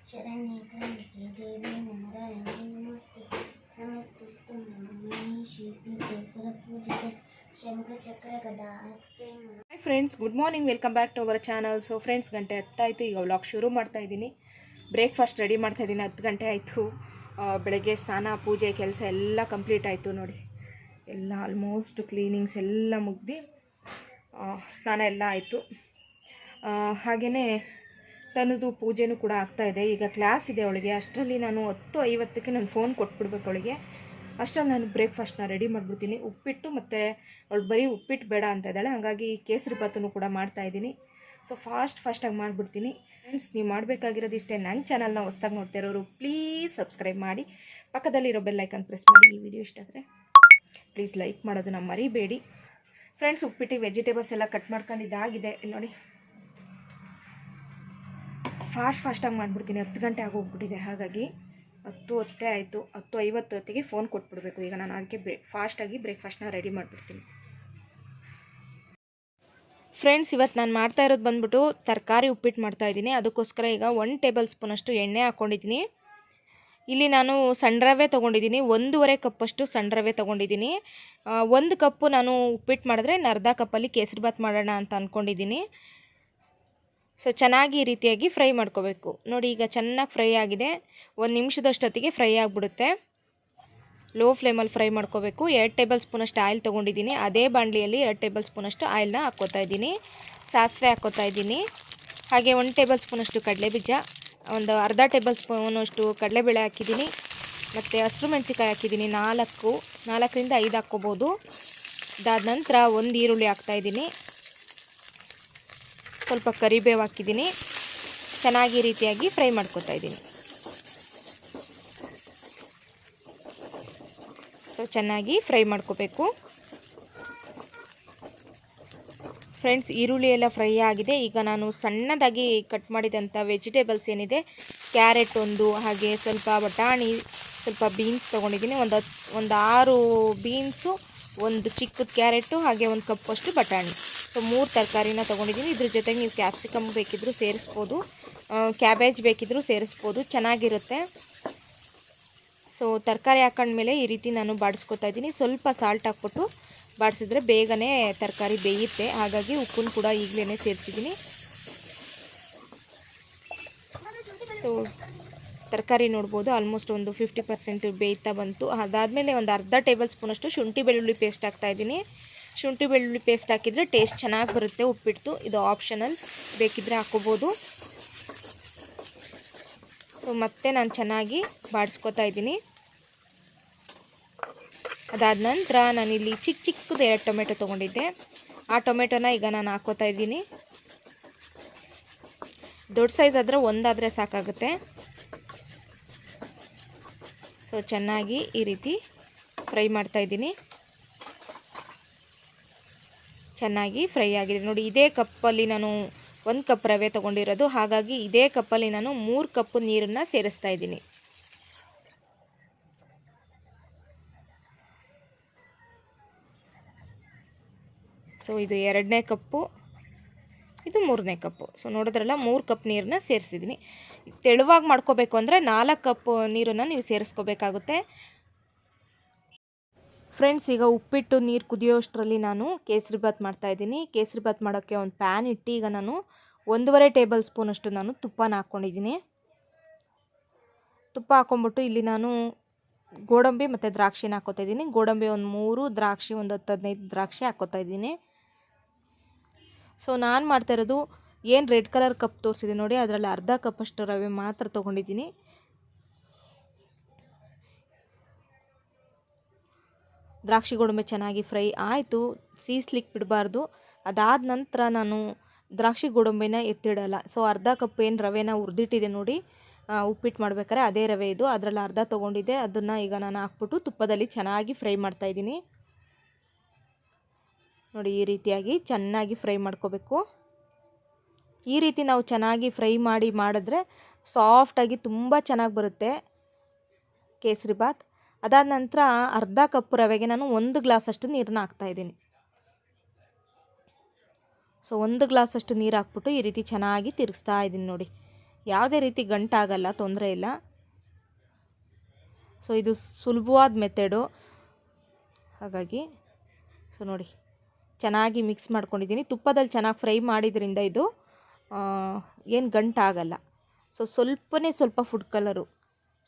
ಶರಣ್ಯೆ ತ್ರ್ಯಂಬಕೆ ದೇವಿ ನಾರಾಯಣಿ ನಮಸ್ತೆ ನಮಸ್ತುಸ್ತು ಶ್ರೀಪೀಠೆ ಸುರಪೂಜಿತೆ ಶಂಖಚಕ್ರ ಗದಾ ಹಸ್ತೆ. Hi friends, good morning, welcome back to our channel. So friends, ಗಂಟೆ 10 ಆಯಿತು. ಈಗ ವ್ಲಾಗ್ ಶುರು ಮಾಡ್ತಾ ಇದ್ದೀನಿ. ಬ್ರೇಕ್ಫಾಸ್ಟ್ ರೆಡಿ ಮಾಡ್ತಾ ಇದ್ದೀನಿ. 10 ಗಂಟೆ ಆಯಿತು. ಬೆಳಗ್ಗೆ ಸ್ನಾನ ಪೂಜೆ ಕೆಲಸ ಎಲ್ಲ ಕಂಪ್ಲೀಟ್ ಆಯಿತು ನೋಡಿ. ಎಲ್ಲ ಆಲ್ಮೋಸ್ಟ್ ಕ್ಲೀನಿಂಗ್ಸ್ ಎಲ್ಲ ಮುಗ್ದು ಸ್ನಾನ ಎಲ್ಲ ಆಯಿತು. ಹಾಗೆಯೇ ತನ್ನದು ಪೂಜೆನೂ ಕೂಡ ಆಗ್ತಾಯಿದೆ. ಈಗ ಕ್ಲಾಸ್ ಇದೆ ಅವಳಿಗೆ. ಅಷ್ಟರಲ್ಲಿ ನಾನು 10:50ಕ್ಕೆ ನಾನು ಫೋನ್ ಕೊಟ್ಬಿಡ್ಬೇಕು ಅವಳಿಗೆ. ಅಷ್ಟರಲ್ಲಿ ನಾನು ಬ್ರೇಕ್ಫಾಸ್ಟ್ನ ರೆಡಿ ಮಾಡಿಬಿಡ್ತೀನಿ. ಉಪ್ಪಿಟ್ಟು ಮತ್ತು ಅವಳು ಬರೀ ಉಪ್ಪಿಟ್ಟು ಬೇಡ ಅಂತ ಇದ್ದಾಳೆ, ಹಾಗಾಗಿ ಕೇಸರಿ ಭಾತನ್ನು ಕೂಡ ಮಾಡ್ತಾಯಿದ್ದೀನಿ. ಸೊ ಫಾಸ್ಟಾಗಿ ಮಾಡಿಬಿಡ್ತೀನಿ. ಫ್ರೆಂಡ್ಸ್, ನೀವು ಮಾಡಬೇಕಾಗಿರೋದು ಇಷ್ಟೇ. ನನ್ನ ಚಾನಲ್ನ ಹೊಸ್ದಾಗಿ ನೋಡ್ತಾ ಇರೋರು ಪ್ಲೀಸ್ ಸಬ್ಸ್ಕ್ರೈಬ್ ಮಾಡಿ, ಪಕ್ಕದಲ್ಲಿರೋ ಬೆಲ್ ಐಕನ್ ಪ್ರೆಸ್ ಮಾಡಿ. ಈ ವಿಡಿಯೋ ಇಷ್ಟ ಆದರೆ ಪ್ಲೀಸ್ ಲೈಕ್ ಮಾಡೋದನ್ನ ಮರಿಬೇಡಿ. ಫ್ರೆಂಡ್ಸ್, ಉಪ್ಪಿಟ್ಟು ವೆಜಿಟೇಬಲ್ಸ್ ಎಲ್ಲ ಕಟ್ ಮಾಡ್ಕೊಂಡಿದ್ದಾಗಿದೆ. ಇಲ್ಲಿ ನೋಡಿ, ಫಾಸ್ಟಾಗಿ ಮಾಡಿಬಿಡ್ತೀನಿ. 10 ಗಂಟೆ ಆಗೋಗ್ಬಿಟ್ಟಿದೆ. ಹಾಗಾಗಿ 10 ಆಯಿತು. 10:50 ಹೊತ್ತಿಗೆ ಫೋನ್ ಕೊಟ್ಬಿಡ್ಬೇಕು. ಈಗ ನಾನು ಅದಕ್ಕೆ ಫಾಸ್ಟಾಗಿ ಬ್ರೇಕ್ಫಾಸ್ಟ್ನ ರೆಡಿ ಮಾಡಿಬಿಡ್ತೀನಿ. ಫ್ರೆಂಡ್ಸ್, ಇವತ್ತು ನಾನು ಮಾಡ್ತಾ ಇರೋದು ಬಂದ್ಬಿಟ್ಟು ತರಕಾರಿ ಉಪ್ಪಿಟ್ಟು ಮಾಡ್ತಾಯಿದ್ದೀನಿ. ಅದಕ್ಕೋಸ್ಕರ ಈಗ 1 ಟೇಬಲ್ ಸ್ಪೂನಷ್ಟು ಎಣ್ಣೆ ಹಾಕ್ಕೊಂಡಿದ್ದೀನಿ. ಇಲ್ಲಿ ನಾನು ಸಣ್ಣ ರವೆ ತೊಗೊಂಡಿದ್ದೀನಿ. 1.5 ಕಪ್ಪಷ್ಟು ಸಣ್ಣ ರವೆ ತೊಗೊಂಡಿದ್ದೀನಿ. 1 ಕಪ್ಪು ನಾನು ಉಪ್ಪಿಟ್ಟು ಮಾಡಿದ್ರೆ ಅರ್ಧ ಕಪ್ಪಲ್ಲಿ ಕೇಸರಿ ಭಾತ್ ಮಾಡೋಣ ಅಂತ ಅಂದ್ಕೊಂಡಿದ್ದೀನಿ. ಸೊ ಚೆನ್ನಾಗಿ ಈ ರೀತಿಯಾಗಿ ಫ್ರೈ ಮಾಡ್ಕೋಬೇಕು ನೋಡಿ. ಈಗ ಚೆನ್ನಾಗಿ ಫ್ರೈ ಆಗಿದೆ. 1 ನಿಮಿಷದಷ್ಟೊತ್ತಿಗೆ ಫ್ರೈ ಆಗಿಬಿಡುತ್ತೆ. ಲೋ ಫ್ಲೇಮಲ್ಲಿ ಫ್ರೈ ಮಾಡ್ಕೋಬೇಕು. 2 ಟೇಬಲ್ ಸ್ಪೂನಷ್ಟು ಆಯಿಲ್ ತೊಗೊಂಡಿದ್ದೀನಿ. ಅದೇ ಬಾಣಲಿಯಲ್ಲಿ 2 ಟೇಬಲ್ ಸ್ಪೂನಷ್ಟು ಆಯಿಲ್ನ ಹಾಕ್ಕೋತಾ ಇದ್ದೀನಿ. ಸಾಸಿವೆ ಹಾಕ್ಕೋತಾ ಇದ್ದೀನಿ. ಹಾಗೆ 1 ಟೇಬಲ್ ಸ್ಪೂನಷ್ಟು ಕಡಲೆಬೀಜ, ಒಂದು ಅರ್ಧ ಟೇಬಲ್ ಸ್ಪೂನಷ್ಟು ಕಡಲೆಬೇಳೆ ಹಾಕಿದ್ದೀನಿ. ಮತ್ತು ಹಸಿರು ಮೆಣಸಿಕಾಯಿ ಹಾಕಿದ್ದೀನಿ. 4ರಿಂದ 5 ಹಾಕ್ಕೋಬೋದು. ಅದಾದ ನಂತರ 1 ಈರುಳ್ಳಿ ಹಾಕ್ತಾಯಿದ್ದೀನಿ. ಸ್ವಲ್ಪ ಕರಿಬೇವು ಹಾಕಿದ್ದೀನಿ. ಚೆನ್ನಾಗಿ ಈ ರೀತಿಯಾಗಿ ಫ್ರೈ ಮಾಡ್ಕೊತಾ ಇದ್ದೀನಿ. ಸೊ ಚೆನ್ನಾಗಿ ಫ್ರೈ ಮಾಡ್ಕೋಬೇಕು. ಫ್ರೆಂಡ್ಸ್, ಈರುಳ್ಳಿ ಎಲ್ಲ ಫ್ರೈ ಆಗಿದೆ. ಈಗ ನಾನು ಸಣ್ಣದಾಗಿ ಕಟ್ ಮಾಡಿದಂಥ ವೆಜಿಟೇಬಲ್ಸ್ ಏನಿದೆ, ಕ್ಯಾರೆಟ್ ಒಂದು, ಹಾಗೆ ಸ್ವಲ್ಪ ಬಟಾಣಿ, ಸ್ವಲ್ಪ ಬೀನ್ಸ್ ತೊಗೊಂಡಿದ್ದೀನಿ. ಒಂದು 6 ಬೀನ್ಸು, ಒಂದು ಚಿಕ್ಕದ ಕ್ಯಾರೆಟು, ಹಾಗೆ 1 ಕಪ್ಪಷ್ಟು ಬಟಾಣಿ. ಸೊ 3 ತರಕಾರಿನ ತೊಗೊಂಡಿದ್ದೀನಿ. ಇದ್ರ ಜೊತೆಗೆ ನೀವು ಕ್ಯಾಪ್ಸಿಕಮ್ ಬೇಕಿದ್ದರೂ ಸೇರಿಸ್ಬೋದು, ಕ್ಯಾಬೇಜ್ ಬೇಕಿದ್ದರೂ ಸೇರಿಸ್ಬೋದು, ಚೆನ್ನಾಗಿರುತ್ತೆ. ಸೊ ತರಕಾರಿ ಹಾಕೊಂಡ್ಮೇಲೆ ಈ ರೀತಿ ನಾನು ಬಾಡಿಸ್ಕೊತಾ ಇದ್ದೀನಿ. ಸ್ವಲ್ಪ ಸಾಲ್ಟ್ ಹಾಕ್ಬಿಟ್ಟು ಬಾಡಿಸಿದ್ರೆ ಬೇಗನೆ ತರಕಾರಿ ಬೇಯುತ್ತೆ. ಹಾಗಾಗಿ ಉಪ್ಪನ್ನು ಕೂಡ ಈಗಲೇ ಸೇರಿಸಿದ್ದೀನಿ. ಸೊ ತರಕಾರಿ ನೋಡ್ಬೋದು ಆಲ್ಮೋಸ್ಟ್ ಒಂದು 50% ಬೇಯ್ತಾ ಬಂತು. ಅದಾದಮೇಲೆ ಒಂದು ಅರ್ಧ ಟೇಬಲ್ ಸ್ಪೂನಷ್ಟು ಶುಂಠಿ ಬೆಳ್ಳುಳ್ಳಿ ಪೇಸ್ಟ್ ಹಾಕ್ತಾಯಿದ್ದೀನಿ. ಶುಂಠಿ ಬೆಳ್ಳುಳ್ಳಿ ಪೇಸ್ಟ್ ಹಾಕಿದರೆ ಟೇಸ್ಟ್ ಚೆನ್ನಾಗಿ ಬರುತ್ತೆ ಉಪ್ಪಿಟ್ಟು. ಇದು ಆಪ್ಷನಲ್, ಬೇಕಿದ್ದರೆ ಹಾಕ್ಕೋಬೋದು. ಸೊ ಮತ್ತೆ ನಾನು ಚೆನ್ನಾಗಿ ಬಾಡಿಸ್ಕೊತಾ ಇದ್ದೀನಿ. ಅದಾದ ನಂತರ ನಾನಿಲ್ಲಿ ಚಿಕ್ಕದು 2 ಟೊಮೆಟೊ ತೊಗೊಂಡಿದ್ದೆ. ಆ ಟೊಮೆಟೊನ ಈಗ ನಾನು ಹಾಕ್ಕೋತಾ ಇದ್ದೀನಿ. ದೊಡ್ಡ ಸೈಜ್ ಆದರೆ ಒಂದಾದರೆ ಸಾಕಾಗುತ್ತೆ. ಸೊ ಚೆನ್ನಾಗಿ ಈ ರೀತಿ ಫ್ರೈ ಮಾಡ್ತಾಯಿದ್ದೀನಿ. ಚೆನ್ನಾಗಿ ಫ್ರೈ ಆಗಿದೆ ನೋಡಿ. ಇದೇ ಕಪ್ಪಲ್ಲಿ ನಾನು 1 ಕಪ್ ರವೆ ತೊಗೊಂಡಿರೋದು, ಹಾಗಾಗಿ ಇದೇ ಕಪ್ಪಲ್ಲಿ ನಾನು 3 ಕಪ್ ನೀರನ್ನು ಸೇರಿಸ್ತಾ ಇದ್ದೀನಿ. ಸೊ ಇದು 2ನೇ ಕಪ್ಪು, ಇದು 3ನೇ ಕಪ್ಪು. ಸೊ ನೋಡಿದ್ರಲ್ಲ, 3 ಕಪ್ ನೀರನ್ನ ಸೇರಿಸಿದ್ದೀನಿ. ತೆಳುವಾಗಿ ಮಾಡ್ಕೋಬೇಕು ಅಂದರೆ 4 ಕಪ್ ನೀರನ್ನು ನೀವು ಸೇರಿಸ್ಕೋಬೇಕಾಗುತ್ತೆ. ಫ್ರೆಂಡ್ಸ್, ಈಗ ಉಪ್ಪಿಟ್ಟು ನೀರು ಕುದಿಯೋಷ್ಟರಲ್ಲಿ ನಾನು ಕೇಸರಿ ಭಾತ್ ಮಾಡ್ತಾಯಿದ್ದೀನಿ. ಕೇಸರಿ ಭಾತ್ ಮಾಡೋಕ್ಕೆ ಒಂದು ಪ್ಯಾನ್ ಇಟ್ಟು ಈಗ ನಾನು 1.5 ಟೇಬಲ್ ಸ್ಪೂನಷ್ಟು ನಾನು ತುಪ್ಪನ ಹಾಕ್ಕೊಂಡಿದ್ದೀನಿ. ತುಪ್ಪ ಹಾಕ್ಕೊಂಬಿಟ್ಟು ಇಲ್ಲಿ ನಾನು ಗೋಡಂಬಿ ಮತ್ತು ದ್ರಾಕ್ಷಿನ ಹಾಕ್ಕೋತಾ ಇದ್ದೀನಿ. ಗೋಡಂಬಿ ಒಂದು 3, ದ್ರಾಕ್ಷಿ ಒಂದು 10-15 ದ್ರಾಕ್ಷಿ ಹಾಕ್ಕೋತಾ ಇದ್ದೀನಿ. ಸೊ ನಾನು ಮಾಡ್ತಾ ಇರೋದು ಏನು ರೆಡ್ ಕಲರ್ ಕಪ್ ತೋರಿಸಿದೆ ನೋಡಿ, ಅದರಲ್ಲಿ ಅರ್ಧ ಕಪ್ಪಷ್ಟು ರವೆ ಮಾತ್ರ ತೊಗೊಂಡಿದ್ದೀನಿ. ದ್ರಾಕ್ಷಿ ಗೋಡಂಬಿ ಚೆನ್ನಾಗಿ ಫ್ರೈ ಆಯಿತು. ಸೀಸ್ಲಿಕ್ಕೆ ಬಿಡಬಾರ್ದು. ಅದಾದ ನಂತರ ನಾನು ದ್ರಾಕ್ಷಿ ಗೋಡಂಬಿನ ಎತ್ತಿಡಲ್ಲ. ಸೊ ಅರ್ಧ ಕಪ್ ಏನು ರವೆನ ಹುರಿದಿಟ್ಟಿದೆ ನೋಡಿ, ಉಪ್ಪಿಟ್ಟು ಮಾಡ್ಬೇಕಾದ್ರೆ ಅದೇ ರವೆ ಇದು. ಅದರಲ್ಲಿ ಅರ್ಧ ತೊಗೊಂಡಿದ್ದೆ. ಅದನ್ನು ಈಗ ನಾನು ಹಾಕ್ಬಿಟ್ಟು ತುಪ್ಪದಲ್ಲಿ ಚೆನ್ನಾಗಿ ಫ್ರೈ ಮಾಡ್ತಾಯಿದ್ದೀನಿ ನೋಡಿ. ಈ ರೀತಿಯಾಗಿ ಚೆನ್ನಾಗಿ ಫ್ರೈ ಮಾಡ್ಕೋಬೇಕು. ಈ ರೀತಿ ನಾವು ಚೆನ್ನಾಗಿ ಫ್ರೈ ಮಾಡಿದ್ರೆ ಸಾಫ್ಟಾಗಿ ತುಂಬ ಚೆನ್ನಾಗಿ ಬರುತ್ತೆ ಕೇಸರಿ ಭಾತ್. ಅದಾದ ನಂತರ ಅರ್ಧ ಕಪ್ ರವೆಗೆ ನಾನು 1 ಗ್ಲಾಸಷ್ಟು ನೀರನ್ನ ಹಾಕ್ತಾಯಿದ್ದೀನಿ. ಸೊ 1 ಗ್ಲಾಸಷ್ಟು ನೀರು ಹಾಕ್ಬಿಟ್ಟು ಈ ರೀತಿ ಚೆನ್ನಾಗಿ ತಿರುಗಿಸ್ತಾ ಇದ್ದೀನಿ ನೋಡಿ. ಯಾವುದೇ ರೀತಿ ಗಂಟಾಗಲ್ಲ, ತೊಂದರೆ ಇಲ್ಲ. ಸೊ ಇದು ಸುಲಭವಾದ ಮೆಥಡು. ಹಾಗಾಗಿ ಸೊ ನೋಡಿ ಚೆನ್ನಾಗಿ ಮಿಕ್ಸ್ ಮಾಡ್ಕೊಂಡಿದ್ದೀನಿ. ತುಪ್ಪದಲ್ಲಿ ಚೆನ್ನಾಗಿ ಫ್ರೈ ಮಾಡಿದ್ರಿಂದ ಇದು ಏನು ಗಂಟಾಗಲ್ಲ. ಸೊ ಸ್ವಲ್ಪ ಫುಡ್ ಕಲರು,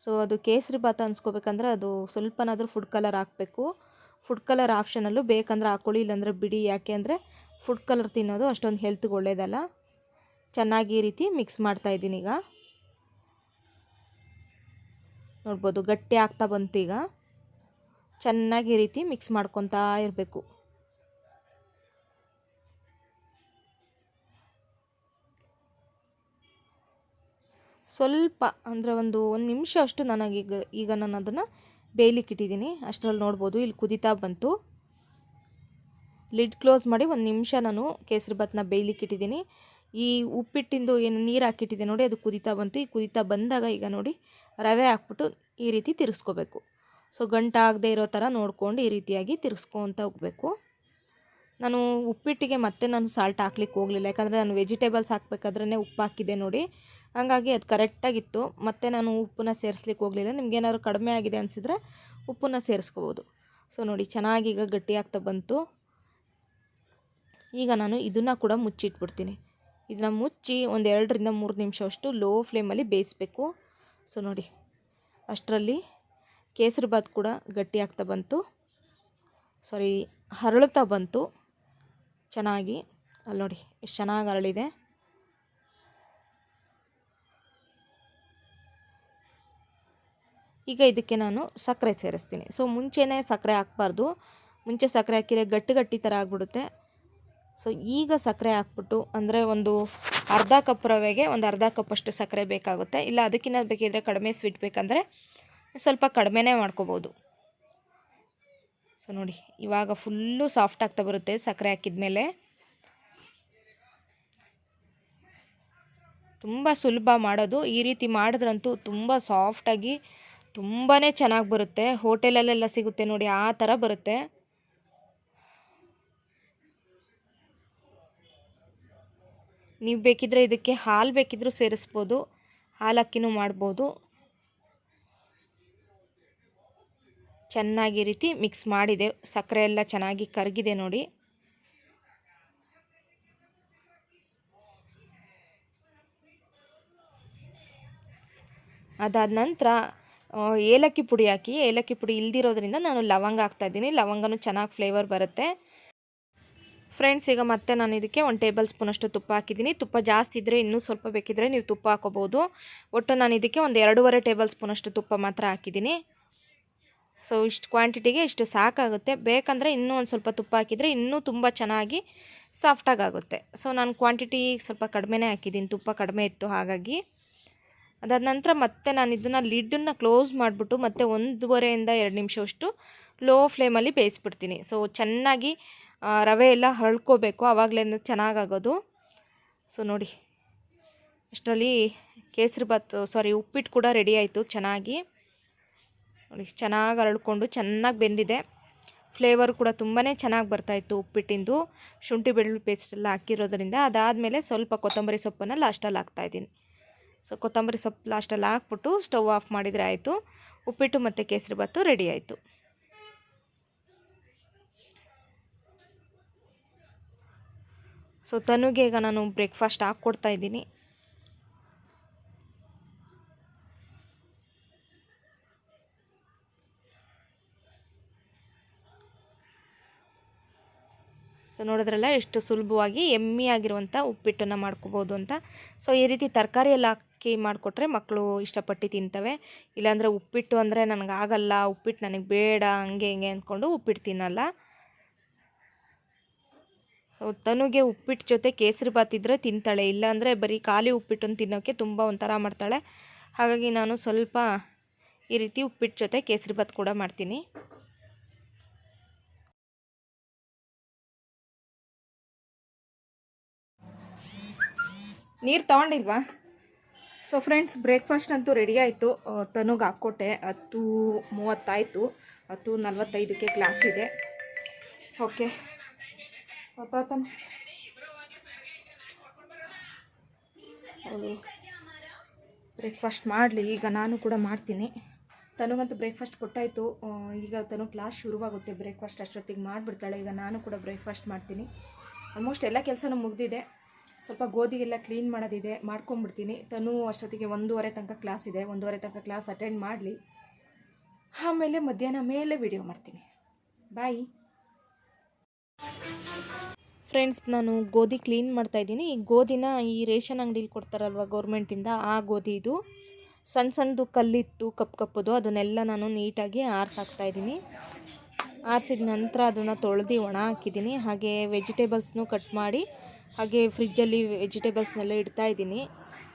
ಸೊ ಅದು ಕೇಸರಿ ಭಾತ ಅನ್ಸ್ಕೋಬೇಕಂದ್ರೆ ಅದು ಸ್ವಲ್ಪನಾದರೂ ಫುಡ್ ಕಲರ್ ಹಾಕಬೇಕು. ಫುಡ್ ಕಲರ್ ಆಪ್ಷನಲ್ಲು, ಬೇಕಂದ್ರೆ ಹಾಕ್ಕೊಳ್ಳಿ, ಇಲ್ಲಾಂದರೆ ಬಿಡಿ. ಯಾಕೆ ಅಂದರೆ ಫುಡ್ ಕಲರ್ ತಿನ್ನೋದು ಅಷ್ಟೊಂದು ಹೆಲ್ತ್ಗೆ ಒಳ್ಳೆಯದಲ್ಲ. ಚೆನ್ನಾಗಿ ಈ ರೀತಿ ಮಿಕ್ಸ್ ಮಾಡ್ತಾಯಿದ್ದೀನಿ. ಈಗ ನೋಡ್ಬೋದು ಗಟ್ಟಿ ಆಗ್ತಾ ಬಂತು. ಈಗ ಚೆನ್ನಾಗಿ ಈ ರೀತಿ ಮಿಕ್ಸ್ ಮಾಡ್ಕೊತಾ ಇರಬೇಕು. ಸ್ವಲ್ಪ ಅಂದರೆ ಒಂದು ನಿಮಿಷ ಅಷ್ಟು ಈಗ ನಾನು ಅದನ್ನು ಬೇಯಲಿಕ್ಕೆ ಇಟ್ಟಿದ್ದೀನಿ. ಅಷ್ಟರಲ್ಲಿ ನೋಡ್ಬೋದು ಇಲ್ಲಿ ಕುದೀತಾ ಬಂತು. ಲಿಡ್ ಕ್ಲೋಸ್ ಮಾಡಿ ಒಂದು ನಿಮಿಷ ನಾನು ಕೇಸರಿ ಭಾತನ ಬೇಯಲಿಕ್ಕೆ ಇಟ್ಟಿದ್ದೀನಿ. ಈ ಉಪ್ಪಿಟ್ಟಿಂದು ಏನು ನೀರು ಹಾಕಿಟ್ಟಿದೆ ನೋಡಿ, ಅದು ಕುದೀತಾ ಬಂತು. ಈ ಕುದೀತಾ ಬಂದಾಗ ಈಗ ನೋಡಿ ರವೆ ಹಾಕ್ಬಿಟ್ಟು ಈ ರೀತಿ ತಿರ್ಗಿಸ್ಕೋಬೇಕು. ಸೊ ಗಂಟಾಗದೇ ಇರೋ ಥರ ನೋಡ್ಕೊಂಡು ಈ ರೀತಿಯಾಗಿ ತಿರ್ಗಿಸ್ಕೊತ ಹೋಗಬೇಕು. ನಾನು ಉಪ್ಪಿಟ್ಟಿಗೆ ಮತ್ತೆ ನಾನು ಸಾಲ್ಟ್ ಹಾಕ್ಲಿಕ್ಕೆ ಹೋಗಲಿಲ್ಲ, ಯಾಕಂದರೆ ನಾನು ವೆಜಿಟೇಬಲ್ಸ್ ಹಾಕಬೇಕಾದ್ರೇ ಉಪ್ಪು ಹಾಕಿದ್ದೆ ನೋಡಿ. ಹಾಗಾಗಿ ಅದು ಕರೆಕ್ಟಾಗಿತ್ತು. ಮತ್ತು ನಾನು ಉಪ್ಪನ್ನ ಸೇರಿಸ್ಲಿಕ್ಕೆ ಹೋಗಲಿಲ್ಲ. ನಿಮ್ಗೇನಾದ್ರು ಕಡಿಮೆ ಆಗಿದೆ ಅನಿಸಿದ್ರೆ ಉಪ್ಪನ್ನ ಸೇರಿಸ್ಕೋಬೋದು. ಸೊ ನೋಡಿ ಚೆನ್ನಾಗಿ ಈಗ ಗಟ್ಟಿ ಆಗ್ತಾ ಬಂತು. ಈಗ ನಾನು ಇದನ್ನು ಕೂಡ ಮುಚ್ಚಿಟ್ಬಿಡ್ತೀನಿ. ಇದನ್ನು ಮುಚ್ಚಿ ಒಂದು 2 ರಿಂದ 3 ನಿಮಿಷ ಅಷ್ಟು ಲೋ ಫ್ಲೇಮಲ್ಲಿ ಬೇಯಿಸಬೇಕು. ಸೊ ನೋಡಿ ಅಷ್ಟರಲ್ಲಿ ಕೇಸರಿ ಭಾತ್ ಕೂಡ ಗಟ್ಟಿ ಆಗ್ತಾ ಬಂತು, ಹರಳುತ್ತಾ ಬಂತು ಚೆನ್ನಾಗಿ. ಅಲ್ಲಿ ನೋಡಿ ಎಷ್ಟು ಚೆನ್ನಾಗಿ ಹರಳಿದೆ. ಈಗ ಇದಕ್ಕೆ ನಾನು ಸಕ್ಕರೆ ಸೇರಿಸ್ತೀನಿ. ಸೊ ಮುಂಚೆನೇ ಸಕ್ಕರೆ ಹಾಕಬಾರ್ದು, ಮುಂಚೆ ಸಕ್ಕರೆ ಹಾಕಿದರೆ ಗಟ್ಟಿ ಥರ ಆಗಿಬಿಡುತ್ತೆ. ಸೊ ಈಗ ಸಕ್ಕರೆ ಹಾಕ್ಬಿಟ್ಟು, ಅಂದರೆ ಒಂದು ಅರ್ಧ ಕಪ್ ರವೆಗೆ ಒಂದು ಅರ್ಧ ಕಪ್ಪಷ್ಟು ಸಕ್ಕರೆ ಬೇಕಾಗುತ್ತೆ. ಇಲ್ಲ ಅದಕ್ಕಿಂತ ಬೇಕಿದ್ರೆ ಕಡಿಮೆ ಸ್ವೀಟ್ ಬೇಕಂದರೆ ಸ್ವಲ್ಪ ಕಡಿಮೆನೇ ಮಾಡ್ಕೋಬೋದು. ಸೊ ನೋಡಿ ಇವಾಗ ಫುಲ್ಲು ಸಾಫ್ಟ್ ಆಗ್ತಾ ಬರುತ್ತೆ ಸಕ್ಕರೆ ಹಾಕಿದ ಮೇಲೆ. ತುಂಬ ಸುಲಭ ಮಾಡೋದು. ಈ ರೀತಿ ಮಾಡಿದ್ರಂತೂ ತುಂಬ ಸಾಫ್ಟಾಗಿ ತುಂಬಾ ಚೆನ್ನಾಗಿ ಬರುತ್ತೆ. ಹೋಟೆಲಲ್ಲೆಲ್ಲ ಸಿಗುತ್ತೆ ನೋಡಿ, ಆ ಥರ ಬರುತ್ತೆ. ನೀವು ಬೇಕಿದ್ರೆ ಇದಕ್ಕೆ ಹಾಲು ಬೇಕಿದ್ರೂ ಸೇರಿಸ್ಬೋದು, ಹಾಲಕ್ಕಿನೂ ಮಾಡ್ಬೋದು. ಚೆನ್ನಾಗಿ ರೀತಿ ಮಿಕ್ಸ್ ಮಾಡಿದೆ, ಸಕ್ಕರೆ ಎಲ್ಲ ಚೆನ್ನಾಗಿ ಕರಗಿದೆ ನೋಡಿ. ಅದಾದ ನಂತರ ಏಲಕ್ಕಿ ಪುಡಿ ಹಾಕಿ, ಏಲಕ್ಕಿ ಪುಡಿ ಇಲ್ದಿರೋದ್ರಿಂದ ನಾನು ಲವಂಗ ಹಾಕ್ತಾಯಿದ್ದೀನಿ. ಲವಂಗನೂ ಚೆನ್ನಾಗಿ ಫ್ಲೇವರ್ ಬರುತ್ತೆ. ಫ್ರೆಂಡ್ಸ್ ಈಗ ಮತ್ತೆ ನಾನು ಇದಕ್ಕೆ 1 ಟೇಬಲ್ ಸ್ಪೂನಷ್ಟು ತುಪ್ಪ ಹಾಕಿದ್ದೀನಿ. ತುಪ್ಪ ಜಾಸ್ತಿ ಇದ್ದರೆ ಇನ್ನೂ ಸ್ವಲ್ಪ ಬೇಕಿದ್ದರೆ ನೀವು ತುಪ್ಪ ಹಾಕೋಬೋದು. ಒಟ್ಟು ನಾನು ಇದಕ್ಕೆ ಒಂದು 2.5 ಟೇಬಲ್ ಸ್ಪೂನಷ್ಟು ತುಪ್ಪ ಮಾತ್ರ ಹಾಕಿದ್ದೀನಿ. ಸೊ ಇಷ್ಟು ಕ್ವಾಂಟಿಟಿಗೆ ಇಷ್ಟು ಸಾಕಾಗುತ್ತೆ. ಬೇಕಂದರೆ ಇನ್ನೂ ಒಂದು ಸ್ವಲ್ಪ ತುಪ್ಪ ಹಾಕಿದರೆ ಇನ್ನೂ ತುಂಬ ಚೆನ್ನಾಗಿ ಸಾಫ್ಟಾಗಿ ಆಗುತ್ತೆ. ಸೊ ನಾನು ಕ್ವಾಂಟಿಟಿ ಸ್ವಲ್ಪ ಕಡಿಮೆನೇ ಹಾಕಿದ್ದೀನಿ, ತುಪ್ಪ ಕಡಿಮೆ ಇತ್ತು ಹಾಗಾಗಿ. ಅದಾದ ನಂತರ ಮತ್ತೆ ನಾನು ಇದನ್ನು ಲಿಡ್ಡನ್ನು ಕ್ಲೋಸ್ ಮಾಡಿಬಿಟ್ಟು ಮತ್ತೆ 1.5 ರಿಂದ 2 ನಿಮಿಷವಷ್ಟು ಲೋ ಫ್ಲೇಮಲ್ಲಿ ಬೇಯಿಸ್ಬಿಡ್ತೀನಿ. ಸೊ ಚೆನ್ನಾಗಿ ರವೆ ಎಲ್ಲ ಹರಳ್ಕೋಬೇಕು, ಆವಾಗಲೇ ಚೆನ್ನಾಗಾಗೋದು. ಸೊ ನೋಡಿ ಅಷ್ಟರಲ್ಲಿ ಕೇಸರಿ ಭಾತ್ ಉಪ್ಪಿಟ್ಟು ಕೂಡ ರೆಡಿ ಆಯಿತು. ಚೆನ್ನಾಗಿ ನೋಡಿ ಚೆನ್ನಾಗಿ ಹರಳ್ಕೊಂಡು ಚೆನ್ನಾಗಿ ಬೆಂದಿದೆ. ಫ್ಲೇವರ್ ಕೂಡ ತುಂಬಾ ಚೆನ್ನಾಗಿ ಬರ್ತಾಯಿತ್ತು ಉಪ್ಪಿಟ್ಟಿಂದು, ಶುಂಠಿ ಬೆಳ್ಳುಳ್ಳಿ ಪೇಸ್ಟೆಲ್ಲ ಹಾಕಿರೋದ್ರಿಂದ. ಅದಾದಮೇಲೆ ಸ್ವಲ್ಪ ಕೊತ್ತಂಬರಿ ಸೊಪ್ಪನ್ನು ಲಾಸ್ಟಲ್ಲಿ ಹಾಕ್ತಾಯಿದ್ದೀನಿ. ಸೊ ಕೊತ್ತಂಬರಿ ಸೊಪ್ಪು ಲಾಸ್ಟಲ್ಲಿ ಹಾಕ್ಬಿಟ್ಟು ಸ್ಟವ್ ಆಫ್ ಮಾಡಿದರೆ ಆಯಿತು. ಉಪ್ಪಿಟ್ಟು ಮತ್ತು ಕೇಸರಿ ಭಾತು ರೆಡಿ ಆಯಿತು. ಸೊ ತನುಗೆ ಈಗ ನಾನು ಬ್ರೇಕ್ಫಾಸ್ಟ್ ಹಾಕ್ಕೊಡ್ತಾಯಿದ್ದೀನಿ. ಸೊ ನೋಡಿದ್ರಲ್ಲ ಎಷ್ಟು ಸುಲಭವಾಗಿ ಎಮ್ಮಿಯಾಗಿರುವಂಥ ಉಪ್ಪಿಟ್ಟನ್ನು ಮಾಡ್ಕೋಬೋದು ಅಂತ. ಸೊ ಈ ರೀತಿ ತರಕಾರಿ ಎಲ್ಲ ಹಾಕಿ ಮಾಡಿಕೊಟ್ರೆ ಮಕ್ಕಳು ಇಷ್ಟಪಟ್ಟು ತಿಂತವೆ. ಇಲ್ಲಾಂದರೆ ಉಪ್ಪಿಟ್ಟು ಅಂದರೆ ನನಗಾಗಲ್ಲ, ಉಪ್ಪಿಟ್ಟು ನನಗೆ ಬೇಡ, ಹಂಗೆ ಹಿಂಗೆ ಅಂದ್ಕೊಂಡು ಉಪ್ಪಿಟ್ಟು ತಿನ್ನಲ್ಲ. ಸೊ ತನುಗೆ ಉಪ್ಪಿಟ್ಟು ಜೊತೆ ಕೇಸರಿ ಭಾತ್ ಇದ್ದರೆ ತಿಂತಾಳೆ, ಇಲ್ಲಾಂದರೆ ಬರೀ ಖಾಲಿ ಉಪ್ಪಿಟ್ಟನ್ನು ತಿನ್ನೋಕ್ಕೆ ತುಂಬ ಒಂಥರ ಮಾಡ್ತಾಳೆ. ಹಾಗಾಗಿ ನಾನು ಸ್ವಲ್ಪ ಈ ರೀತಿ ಉಪ್ಪಿಟ್ಟು ಜೊತೆ ಕೇಸರಿ ಭಾತ್ ಕೂಡ ಮಾಡ್ತೀನಿ. ನೀರು ತೊಗೊಂಡಿಲ್ವಾ? ಸೊ ಫ್ರೆಂಡ್ಸ್ ಬ್ರೇಕ್ಫಾಸ್ಟ್ ಅಂತೂ ರೆಡಿ ಆಯಿತು. ತನುಗೆ ಹಾಕ್ಕೊಟ್ಟೆ. 10:30 ಆಯಿತು. 10:45ಕ್ಕೆ ಕ್ಲಾಸ್ ಇದೆ. ಓಕೆ ಬ್ರೇಕ್ಫಾಸ್ಟ್ ಮಾಡಲಿ. ಈಗ ನಾನು ಕೂಡ ಮಾಡ್ತೀನಿ. ತನಗಂತೂ ಬ್ರೇಕ್ಫಾಸ್ಟ್ ಕೊಟ್ಟಾಯಿತು. ಈಗ ತನು ಕ್ಲಾಸ್ ಶುರುವಾಗುತ್ತೆ. ಬ್ರೇಕ್ಫಾಸ್ಟ್ ಅಷ್ಟೊತ್ತಿಗೆ ಮಾಡಿಬಿಡ್ತಾಳೆ. ಈಗ ನಾನು ಕೂಡ ಬ್ರೇಕ್ಫಾಸ್ಟ್ ಮಾಡ್ತೀನಿ. ಆಲ್ಮೋಸ್ಟ್ ಎಲ್ಲ ಕೆಲಸನೂ ಮುಗಿದಿದೆ. ಸ್ವಲ್ಪ ಗೋಧಿಗೆಲ್ಲ ಕ್ಲೀನ್ ಮಾಡೋದಿದೆ, ಮಾಡ್ಕೊಂಬಿಡ್ತೀನಿ. ತನು ಅಷ್ಟೊತ್ತಿಗೆ 1:30 ತನಕ ಕ್ಲಾಸ್ ಇದೆ. 1:30 ತನಕ ಕ್ಲಾಸ್ ಅಟೆಂಡ್ ಮಾಡಲಿ. ಆಮೇಲೆ ಮಧ್ಯಾಹ್ನ ಮೇಲೆ ವಿಡಿಯೋ ಮಾಡ್ತೀನಿ. Bye friends. ನಾನು ಗೋಧಿ ಕ್ಲೀನ್ ಮಾಡ್ತಾಯಿದ್ದೀನಿ. ಈ ಗೋಧಿನ ಈ ರೇಷನ್ ಅಂಗಡೀಲಿ ಕೊಡ್ತಾರಲ್ವ ಗೌರ್ಮೆಂಟಿಂದ, ಆ ಗೋಧಿ ಇದು. ಸಣ್ಣ ಸಣ್ಣದು ಕಲ್ಲಿತ್ತು ಕಪ್ಪದು, ಅದನ್ನೆಲ್ಲ ನಾನು ನೀಟಾಗಿ ಆರಿಸಾಕ್ತಾಯಿದ್ದೀನಿ. ಆರಿಸಿದ ನಂತರ ಅದನ್ನು ತೊಳೆದು ಒಣ ಹಾಕಿದ್ದೀನಿ. ಹಾಗೆ ವೆಜಿಟೇಬಲ್ಸ್ನೂ ಕಟ್ ಮಾಡಿ ಹಾಗೆ ಫ್ರಿಜ್ಜಲ್ಲಿ ವೆಜಿಟೇಬಲ್ಸ್ನೆಲ್ಲ ಇಡ್ತಾಯಿದ್ದೀನಿ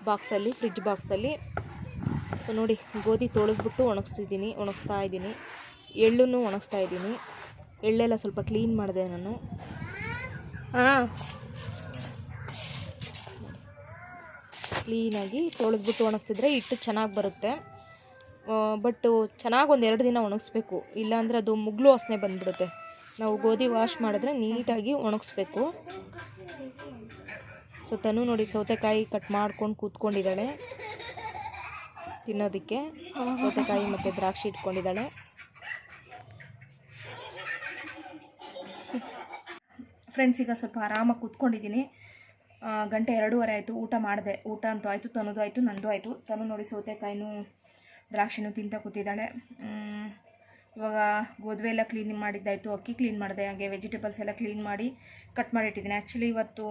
ಬಾಕ್ಸಲ್ಲಿ, ಫ್ರಿಜ್ ಬಾಕ್ಸಲ್ಲಿ. ಸೊ ನೋಡಿ, ಗೋಧಿ ತೊಳೆದ್ಬಿಟ್ಟು ಒಣಗಿಸ್ತಾ ಇದ್ದೀನಿ. ಎಳ್ಳನ್ನು ಒಣಗಿಸ್ತಾ ಇದ್ದೀನಿ. ಎಳ್ಳೆಲ್ಲ ಸ್ವಲ್ಪ ಕ್ಲೀನ್ ಮಾಡಿದೆ ನಾನು. ಕ್ಲೀನಾಗಿ ತೊಳೆದ್ಬಿಟ್ಟು ಒಣಗಿಸಿದ್ರೆ ಹಿಟ್ಟು ಚೆನ್ನಾಗಿ ಬರುತ್ತೆ. ಬಟ್ ಚೆನ್ನಾಗಿ 1-2 ದಿನ ಒಣಗಿಸ್ಬೇಕು, ಇಲ್ಲಾಂದರೆ ಅದು ಮುಗ್ಲು ವಾಸನೆ ಬಂದುಬಿಡುತ್ತೆ. ನಾವು ಗೋಧಿ ವಾಶ್ ಮಾಡಿದ್ರೆ ನೀಟಾಗಿ ಒಣಗಿಸ್ಬೇಕು. ಸೊ ತನು ನೋಡಿ ಸೌತೆಕಾಯಿ ಕಟ್ ಮಾಡ್ಕೊಂಡು ಕೂತ್ಕೊಂಡಿದ್ದಾಳೆ ತಿನ್ನೋದಕ್ಕೆ. ಸೌತೆಕಾಯಿ ಮತ್ತು ದ್ರಾಕ್ಷಿ ಇಟ್ಕೊಂಡಿದ್ದಾಳೆ. ಫ್ರೆಂಡ್ಸ್, ಈಗ ಸ್ವಲ್ಪ ಆರಾಮಾಗಿ ಕೂತ್ಕೊಂಡಿದ್ದೀನಿ. 2:30 ಆಯಿತು. ಊಟ ಮಾಡಿದೆ. ಊಟ ಅಂತೂ ಆಯಿತು, ತನದು ಆಯಿತು, ನಂದು ಆಯಿತು. ತನು ನೋಡಿ ಸೌತೆಕಾಯಿನೂ ದ್ರಾಕ್ಷಿನೂ ತಿಂತ ಕೂತಿದ್ದಾಳೆ. ಇವಾಗ ಗೋಧಿ ಎಲ್ಲ ಕ್ಲೀನ್ ಮಾಡಿದ್ದಾಯಿತು, ಅಕ್ಕಿ ಕ್ಲೀನ್ ಮಾಡಿದೆ, ಹಾಗೆ ವೆಜಿಟೇಬಲ್ಸ್ ಎಲ್ಲ ಕ್ಲೀನ್ ಮಾಡಿ ಕಟ್ ಮಾಡಿಟ್ಟಿದ್ದೀನಿ. ಆ್ಯಕ್ಚುಲಿ ಇವತ್ತು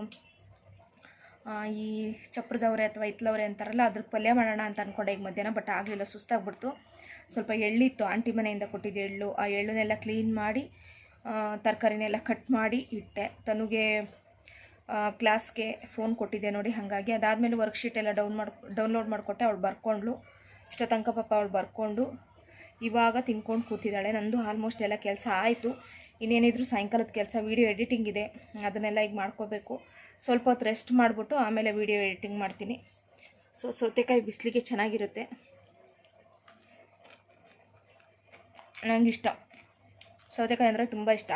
ಈ ಚಪ್ರದವರೆ ಅಥವಾ ಇತ್ಲವರೆ ಅಂತಾರಲ್ಲ, ಅದ್ರ ಪಲ್ಯ ಮಾಡೋಣ ಅಂತ ಅಂದ್ಕೊಂಡೆ ಈಗ ಮಧ್ಯಾಹ್ನ. ಬಟ್ ಆಗಲಿಲ್ಲ, ಸುಸ್ತಾಗ್ಬಿಡ್ತು. ಸ್ವಲ್ಪ ಎಳ್ಳಿತ್ತು, ಆಂಟಿ ಮನೆಯಿಂದ ಕೊಟ್ಟಿದ್ದೆ ಎಳ್ಳು. ಆ ಎಳ್ಳನ್ನೆಲ್ಲ ಕ್ಲೀನ್ ಮಾಡಿ ತರಕಾರಿನೆಲ್ಲ ಕಟ್ ಮಾಡಿ ಇಟ್ಟೆ. ತನುಗೆ ಕ್ಲಾಸ್ಗೆ ಫೋನ್ ಕೊಟ್ಟಿದ್ದೆ ನೋಡಿ, ಹಾಗಾಗಿ ಅದಾದಮೇಲೆ ವರ್ಕ್ಶೀಟ್ ಎಲ್ಲ ಡೌನ್ಲೋಡ್ ಮಾಡಿಕೊಟ್ಟೆ. ಅವಳು ಬರ್ಕೊಂಡ್ಳು. ಇಷ್ಟ ತನಕ ಪಾಪ ಅವಳು ಬರ್ಕೊಂಡು ಇವಾಗ ತಿನ್ಕೊಂಡು ಕೂತಿದ್ದಾಳೆ. ನಂದು ಆಲ್ಮೋಸ್ಟ್ ಎಲ್ಲ ಕೆಲಸ ಆಯಿತು. ಇನ್ನೇನಿದ್ರು ಸಾಯಂಕಾಲದ ಕೆಲಸ, ವೀಡಿಯೋ ಎಡಿಟಿಂಗ್ ಇದೆ, ಅದನ್ನೆಲ್ಲ ಈಗ ಮಾಡ್ಕೋಬೇಕು. ಸ್ವಲ್ಪ ಹೊತ್ತು ರೆಸ್ಟ್ ಮಾಡಿಬಿಟ್ಟು ಆಮೇಲೆ ವೀಡಿಯೋ ಎಡಿಟಿಂಗ್ ಮಾಡ್ತೀನಿ. ಸೊ ಸೌತೆಕಾಯಿ ಬಿಸಿಲಿಗೆ ಚೆನ್ನಾಗಿರುತ್ತೆ, ನನಗಿಷ್ಟ. ಸೌತೆಕಾಯಿ ಅಂದರೆ ತುಂಬ ಇಷ್ಟ.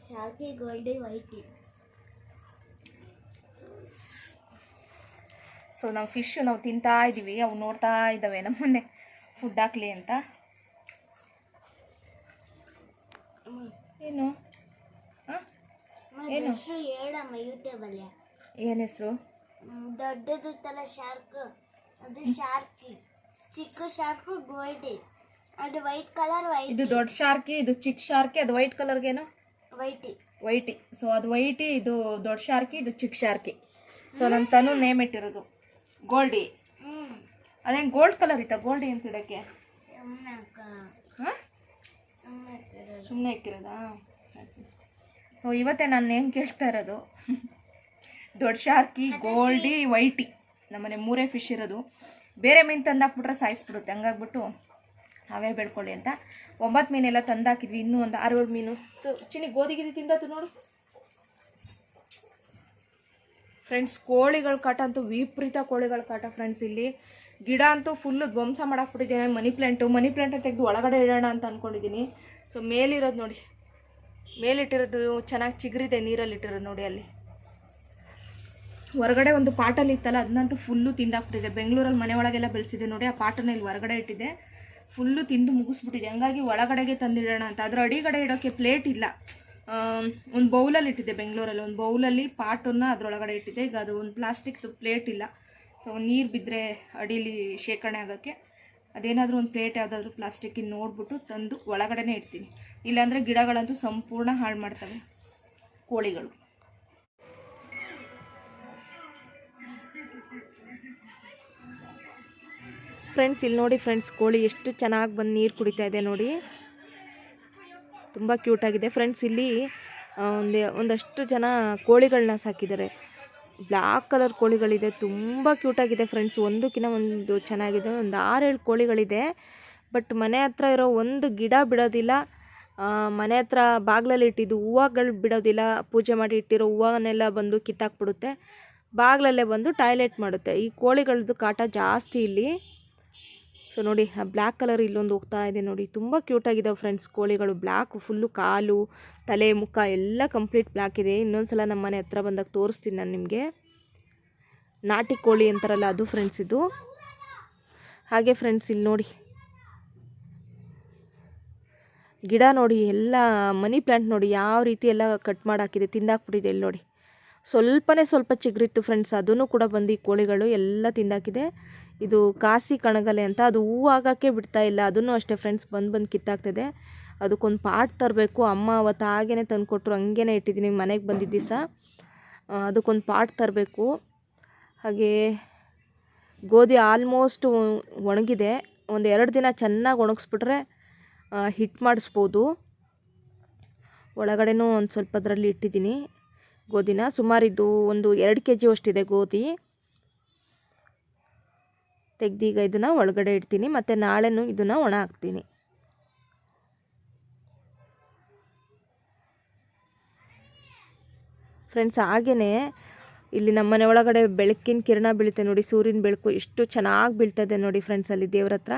ಶಾರ್ಕಿ ಗೋಲ್ಡಿ ವೈಟಿ. ಸೊ ನಾವು ಫಿಶ್ ನಾವು ತಿಂತಾ ಇದ್ದೀವಿ. ಅವು ನೋಡ್ತಾ ಇದ್ದಾವೆ ನಮ್ಮನ್ನೇ ಫುಡ್ ಹಾಕ್ಲಿ ಅಂತ. ಏನು ಏನು ಏನು ಹೆಸರು? ದೊಡ್ಡದಿತ್ತಲ್ಲ ಶಾರ್ಕ್, ಅದು ಶಾರ್ಕಿ. ಚಿಕ್ಕ ಶಾರ್ಕು ಗೋಲ್ಡಿ, ಅದು ವೈಟ್ ಕಲರ್. ಇದು ದೊಡ್ಡ ಶಾರ್ಕಿ, ಇದು ಚಿಕ್ಕ ಶಾರ್ಕಿ. ಅದು ವೈಟ್ ಕಲರ್ಗೇನು? ವೈಟಿ. ಸೊ ಅದು ವೈಟಿ, ಇದು ದೊಡ್ಡ ಶಾರ್ಕಿ, ಇದು ಚಿಕ್ಕ ಶಾರ್ಕಿ. ಸೊ ನನ್ನ ತನು ನೇಮ್ ಇಟ್ಟಿರೋದು ಗೋಲ್ಡಿ. ಅದೇನು ಗೋಲ್ಡ್ ಕಲರ್ ಇತ್ತ ಗೋಲ್ಡಿ ಅಂತ ಇಡೋಕ್ಕೆ? ಸುಮ್ಮನೆ ಇಕ್ಕಿರೋದಾ? ಸೊ ಇವತ್ತೇ ನಾನು ನೇಮ್ ಕೇಳ್ತಾ ಇರೋದು. ದೊಡ್ಡ ಶಾರ್ಕಿ, ಗೋಲ್ಡಿ, ವೈಟಿ, ನಮ್ಮನೆ 3 ಫಿಶ್ ಇರೋದು. ಬೇರೆ ಮೀನು ತಂದಾಕ್ಬಿಟ್ರೆ ಸಾಯಿಸ್ಬಿಡುತ್ತೆ. ಹಂಗಾಗ್ಬಿಟ್ಟು ಅವೇ ಬೆಳ್ಕೊಳ್ಳಿ ಅಂತ 9 ಮೀನೆಲ್ಲ ತಂದಾಕಿದ್ವಿ. ಇನ್ನೂ ಒಂದು 6-7 ಮೀನು. ಸೊ ಚಿನ್ನಿ ಗೋಧಿಗಿರಿ ತಿಂದತ್ತು ನೋಡು. ಫ್ರೆಂಡ್ಸ್, ಕೋಳಿಗಳ ಕಾಟ ಅಂತೂ ವಿಪರೀತ ಕೋಳಿಗಳ ಕಾಟ ಫ್ರೆಂಡ್ಸ್. ಇಲ್ಲಿ ಗಿಡ ಅಂತೂ ಫುಲ್ಲು ಧ್ವಂಸ ಮಾಡಾಕ್ಬಿಟ್ಟಿದ್ದೀನಿ. ಮನಿ ಪ್ಲ್ಯಾಂಟ್ ತೆಗೆದು ಒಳಗಡೆ ಇಡೋಣ ಅಂತ ಅಂದ್ಕೊಂಡಿದ್ದೀನಿ. ಸೊ ಮೇಲಿರೋದು ನೋಡಿ, ಮೇಲಿಟ್ಟಿರೋದು ಚೆನ್ನಾಗಿ ಚಿಗುರಿದೆ, ನೀರಲ್ಲಿ ಇಟ್ಟಿರೋದು ನೋಡಿ. ಅಲ್ಲಿ ಹೊರಗಡೆ ಒಂದು ಪಾಟಲ್ಲಿ ಇತ್ತಲ್ಲ, ಅದನ್ನಂತೂ ಫುಲ್ಲು ತಿಂದಾಕ್ಬಿಟ್ಟಿದೆ. ಬೆಂಗಳೂರಲ್ಲಿ ಮನೆ ಒಳಗೆಲ್ಲ ಬೆಳೆಸಿದೆ ನೋಡಿ, ಆ ಪಾಟನ್ನ ಇಲ್ಲಿ ಹೊರಗಡೆ ಇಟ್ಟಿದೆ. ಫುಲ್ಲು ತಿಂದು ಮುಗಿಸ್ಬಿಟ್ಟಿದೆ. ಹಂಗಾಗಿ ಒಳಗಡೆಗೆ ತಂದಿಡೋಣ ಅಂತ. ಅದರ ಅಡಿಗಡೆ ಇಡೋಕ್ಕೆ ಪ್ಲೇಟ್ ಇಲ್ಲ. ಒಂದು ಬೌಲಲ್ಲಿ ಇಟ್ಟಿದ್ದೆ ಬೆಂಗಳೂರಲ್ಲಿ. ಒಂದು ಬೌಲಲ್ಲಿ ಪಾಟನ್ನು ಅದರೊಳಗಡೆ ಇಟ್ಟಿದ್ದೆ. ಈಗ ಅದು ಒಂದು ಪ್ಲಾಸ್ಟಿಕ್ದು ಪ್ಲೇಟ್ ಇಲ್ಲ. ಸೊ ನೀರು ಬಿದ್ದರೆ ಅಡೀಲಿ ಶೇಖರಣೆ ಆಗೋಕ್ಕೆ ಅದೇನಾದರೂ ಒಂದು ಪ್ಲೇಟ್ ಯಾವುದಾದ್ರೂ ಪ್ಲಾಸ್ಟಿಕ್ಕಿನ ನೋಡ್ಬಿಟ್ಟು ತಂದು ಒಳಗಡೆನೇ ಇಡ್ತೀನಿ. ಇಲ್ಲಾಂದರೆ ಗಿಡಗಳಂತೂ ಸಂಪೂರ್ಣ ಹಾಳು ಮಾಡ್ತವೆ ಕೋಳಿಗಳು. ಫ್ರೆಂಡ್ಸ್, ಇಲ್ಲಿ ನೋಡಿ ಫ್ರೆಂಡ್ಸ್, ಕೋಳಿ ಎಷ್ಟು ಚೆನ್ನಾಗಿ ಬಂದು ನೀರು ಕುಡಿತಾ ಇದೆ ನೋಡಿ. ತುಂಬ ಕ್ಯೂಟಾಗಿದೆ ಫ್ರೆಂಡ್ಸ್. ಇಲ್ಲಿ ಒಂದಷ್ಟು ಜನ ಕೋಳಿಗಳನ್ನ ಸಾಕಿದ್ದಾರೆ. ಬ್ಲ್ಯಾಕ್ ಕಲರ್ ಕೋಳಿಗಳಿದೆ, ತುಂಬ ಕ್ಯೂಟಾಗಿದೆ ಫ್ರೆಂಡ್ಸ್. ಒಂದಕ್ಕಿಂತ ಒಂದು ಚೆನ್ನಾಗಿದೆ. ಒಂದು 6-7 ಕೋಳಿಗಳಿದೆ. ಬಟ್ ಮನೆ ಹತ್ರ ಇರೋ ಒಂದು ಗಿಡ ಬಿಡೋದಿಲ್ಲ. ಮನೆ ಹತ್ರ ಬಾಗಿಲಲ್ಲಿ ಇಟ್ಟಿದ್ದು ಹೂವುಗಳು ಬಿಡೋದಿಲ್ಲ. ಪೂಜೆ ಮಾಡಿ ಇಟ್ಟಿರೋ ಹೂವನ್ನೆಲ್ಲ ಬಂದು ಕಿತ್ತಾಕ್ಬಿಡುತ್ತೆ. ಬಾಗಿಲಲ್ಲೇ ಬಂದು ಟಾಯ್ಲೆಟ್ ಮಾಡುತ್ತೆ. ಈ ಕೋಳಿಗಳದ್ದು ಕಾಟ ಜಾಸ್ತಿ ಇಲ್ಲಿ. ಸೊ ನೋಡಿ ಆ ಬ್ಲ್ಯಾಕ್ ಕಲರ್ ಇಲ್ಲೊಂದು ಹೋಗ್ತಾ ಇದೆ ನೋಡಿ, ತುಂಬ ಕ್ಯೂಟಾಗಿದ್ದಾವೆ ಫ್ರೆಂಡ್ಸ್ ಕೋಳಿಗಳು. ಬ್ಲ್ಯಾಕ್ ಫುಲ್ಲು ಕಾಲು ತಲೆ ಮುಖ ಎಲ್ಲ ಕಂಪ್ಲೀಟ್ ಬ್ಲ್ಯಾಕ್ ಇದೆ. ಇನ್ನೊಂದು ಸಲ ನಮ್ಮ ಮನೆ ಹತ್ರ ಬಂದಾಗ ತೋರಿಸ್ತೀನಿ ನಾನು ನಿಮಗೆ. ನಾಟಿ ಕೋಳಿ ಅಂತಾರಲ್ಲ ಅದು ಫ್ರೆಂಡ್ಸ್ ಇದು. ಹಾಗೆ ಫ್ರೆಂಡ್ಸ್ ಇಲ್ಲಿ ನೋಡಿ ಗಿಡ ನೋಡಿ, ಎಲ್ಲ ಮನಿ ಪ್ಲ್ಯಾಂಟ್ ನೋಡಿ ಯಾವ ರೀತಿ ಎಲ್ಲ ಕಟ್ ಮಾಡಾಕಿದೆ, ತಿಂದಾಕ್ಬಿಟ್ಟಿದೆ. ಇಲ್ಲಿ ನೋಡಿ ಸ್ವಲ್ಪ ಚಿಗುರಿತ್ತು ಫ್ರೆಂಡ್ಸ್, ಅದೂ ಕೂಡ ಬಂದು ಈ ಕೋಳಿಗಳು ಎಲ್ಲ ತಿಂದಾಕಿದೆ. ಇದು ಕಾಸಿ ಕಣಗಲೆ ಅಂತ, ಅದು ಹೂವು ಆಗೋಕ್ಕೆ ಬಿಡ್ತಾ ಇಲ್ಲ. ಅದನ್ನು ಅಷ್ಟೇ ಫ್ರೆಂಡ್ಸ್ ಬಂದು ಕಿತ್ತಾಗ್ತಿದೆ. ಅದಕ್ಕೊಂದು ಪಾಟ್ ತರಬೇಕು. ಅಮ್ಮ ಅವತ್ತು ಹಾಗೇ ತಂದುಕೊಟ್ರು, ಹಂಗೇ ಇಟ್ಟಿದ್ದೀನಿ ಮನೆಗೆ ಬಂದಿದ್ದ ದಿವಸ. ಅದಕ್ಕೊಂದು ಪಾಟ್ ತರಬೇಕು. ಹಾಗೆ ಗೋಧಿ ಆಲ್ಮೋಸ್ಟ್ ಒಣಗಿದೆ. ಒಂದು 2 ದಿನ ಚೆನ್ನಾಗಿ ಒಣಗಿಸ್ಬಿಟ್ರೆ ಹಿಟ್ಟು ಮಾಡಿಸ್ಬೋದು. ಒಳಗಡೆನೂ ಒಂದು ಸ್ವಲ್ಪ ಅದರಲ್ಲಿ ಇಟ್ಟಿದ್ದೀನಿ ಗೋಧಿನ. ಸುಮಾರಿದ್ದು ಒಂದು 2 kg ಅಷ್ಟಿದೆ ಗೋಧಿ. ತೆಗ್ದೀಗ ಇದನ್ನು ಒಳಗಡೆ ಇಡ್ತೀನಿ, ಮತ್ತು ನಾಳೆನೂ ಇದನ್ನು ಒಣ ಹಾಕ್ತೀನಿ. ಫ್ರೆಂಡ್ಸ್ ಹಾಗೆಯೇ ಇಲ್ಲಿ ನಮ್ಮನೆ ಒಳಗಡೆ ಬೆಳಕಿನ ಕಿರಣ ಬೀಳುತ್ತೆ ನೋಡಿ, ಸೂರ್ಯನ ಬೆಳಕು ಎಷ್ಟು ಚೆನ್ನಾಗಿ ಬೀಳ್ತದೆ ನೋಡಿ ಫ್ರೆಂಡ್ಸ್. ಅಲ್ಲಿ ದೇವ್ರ ಹತ್ರ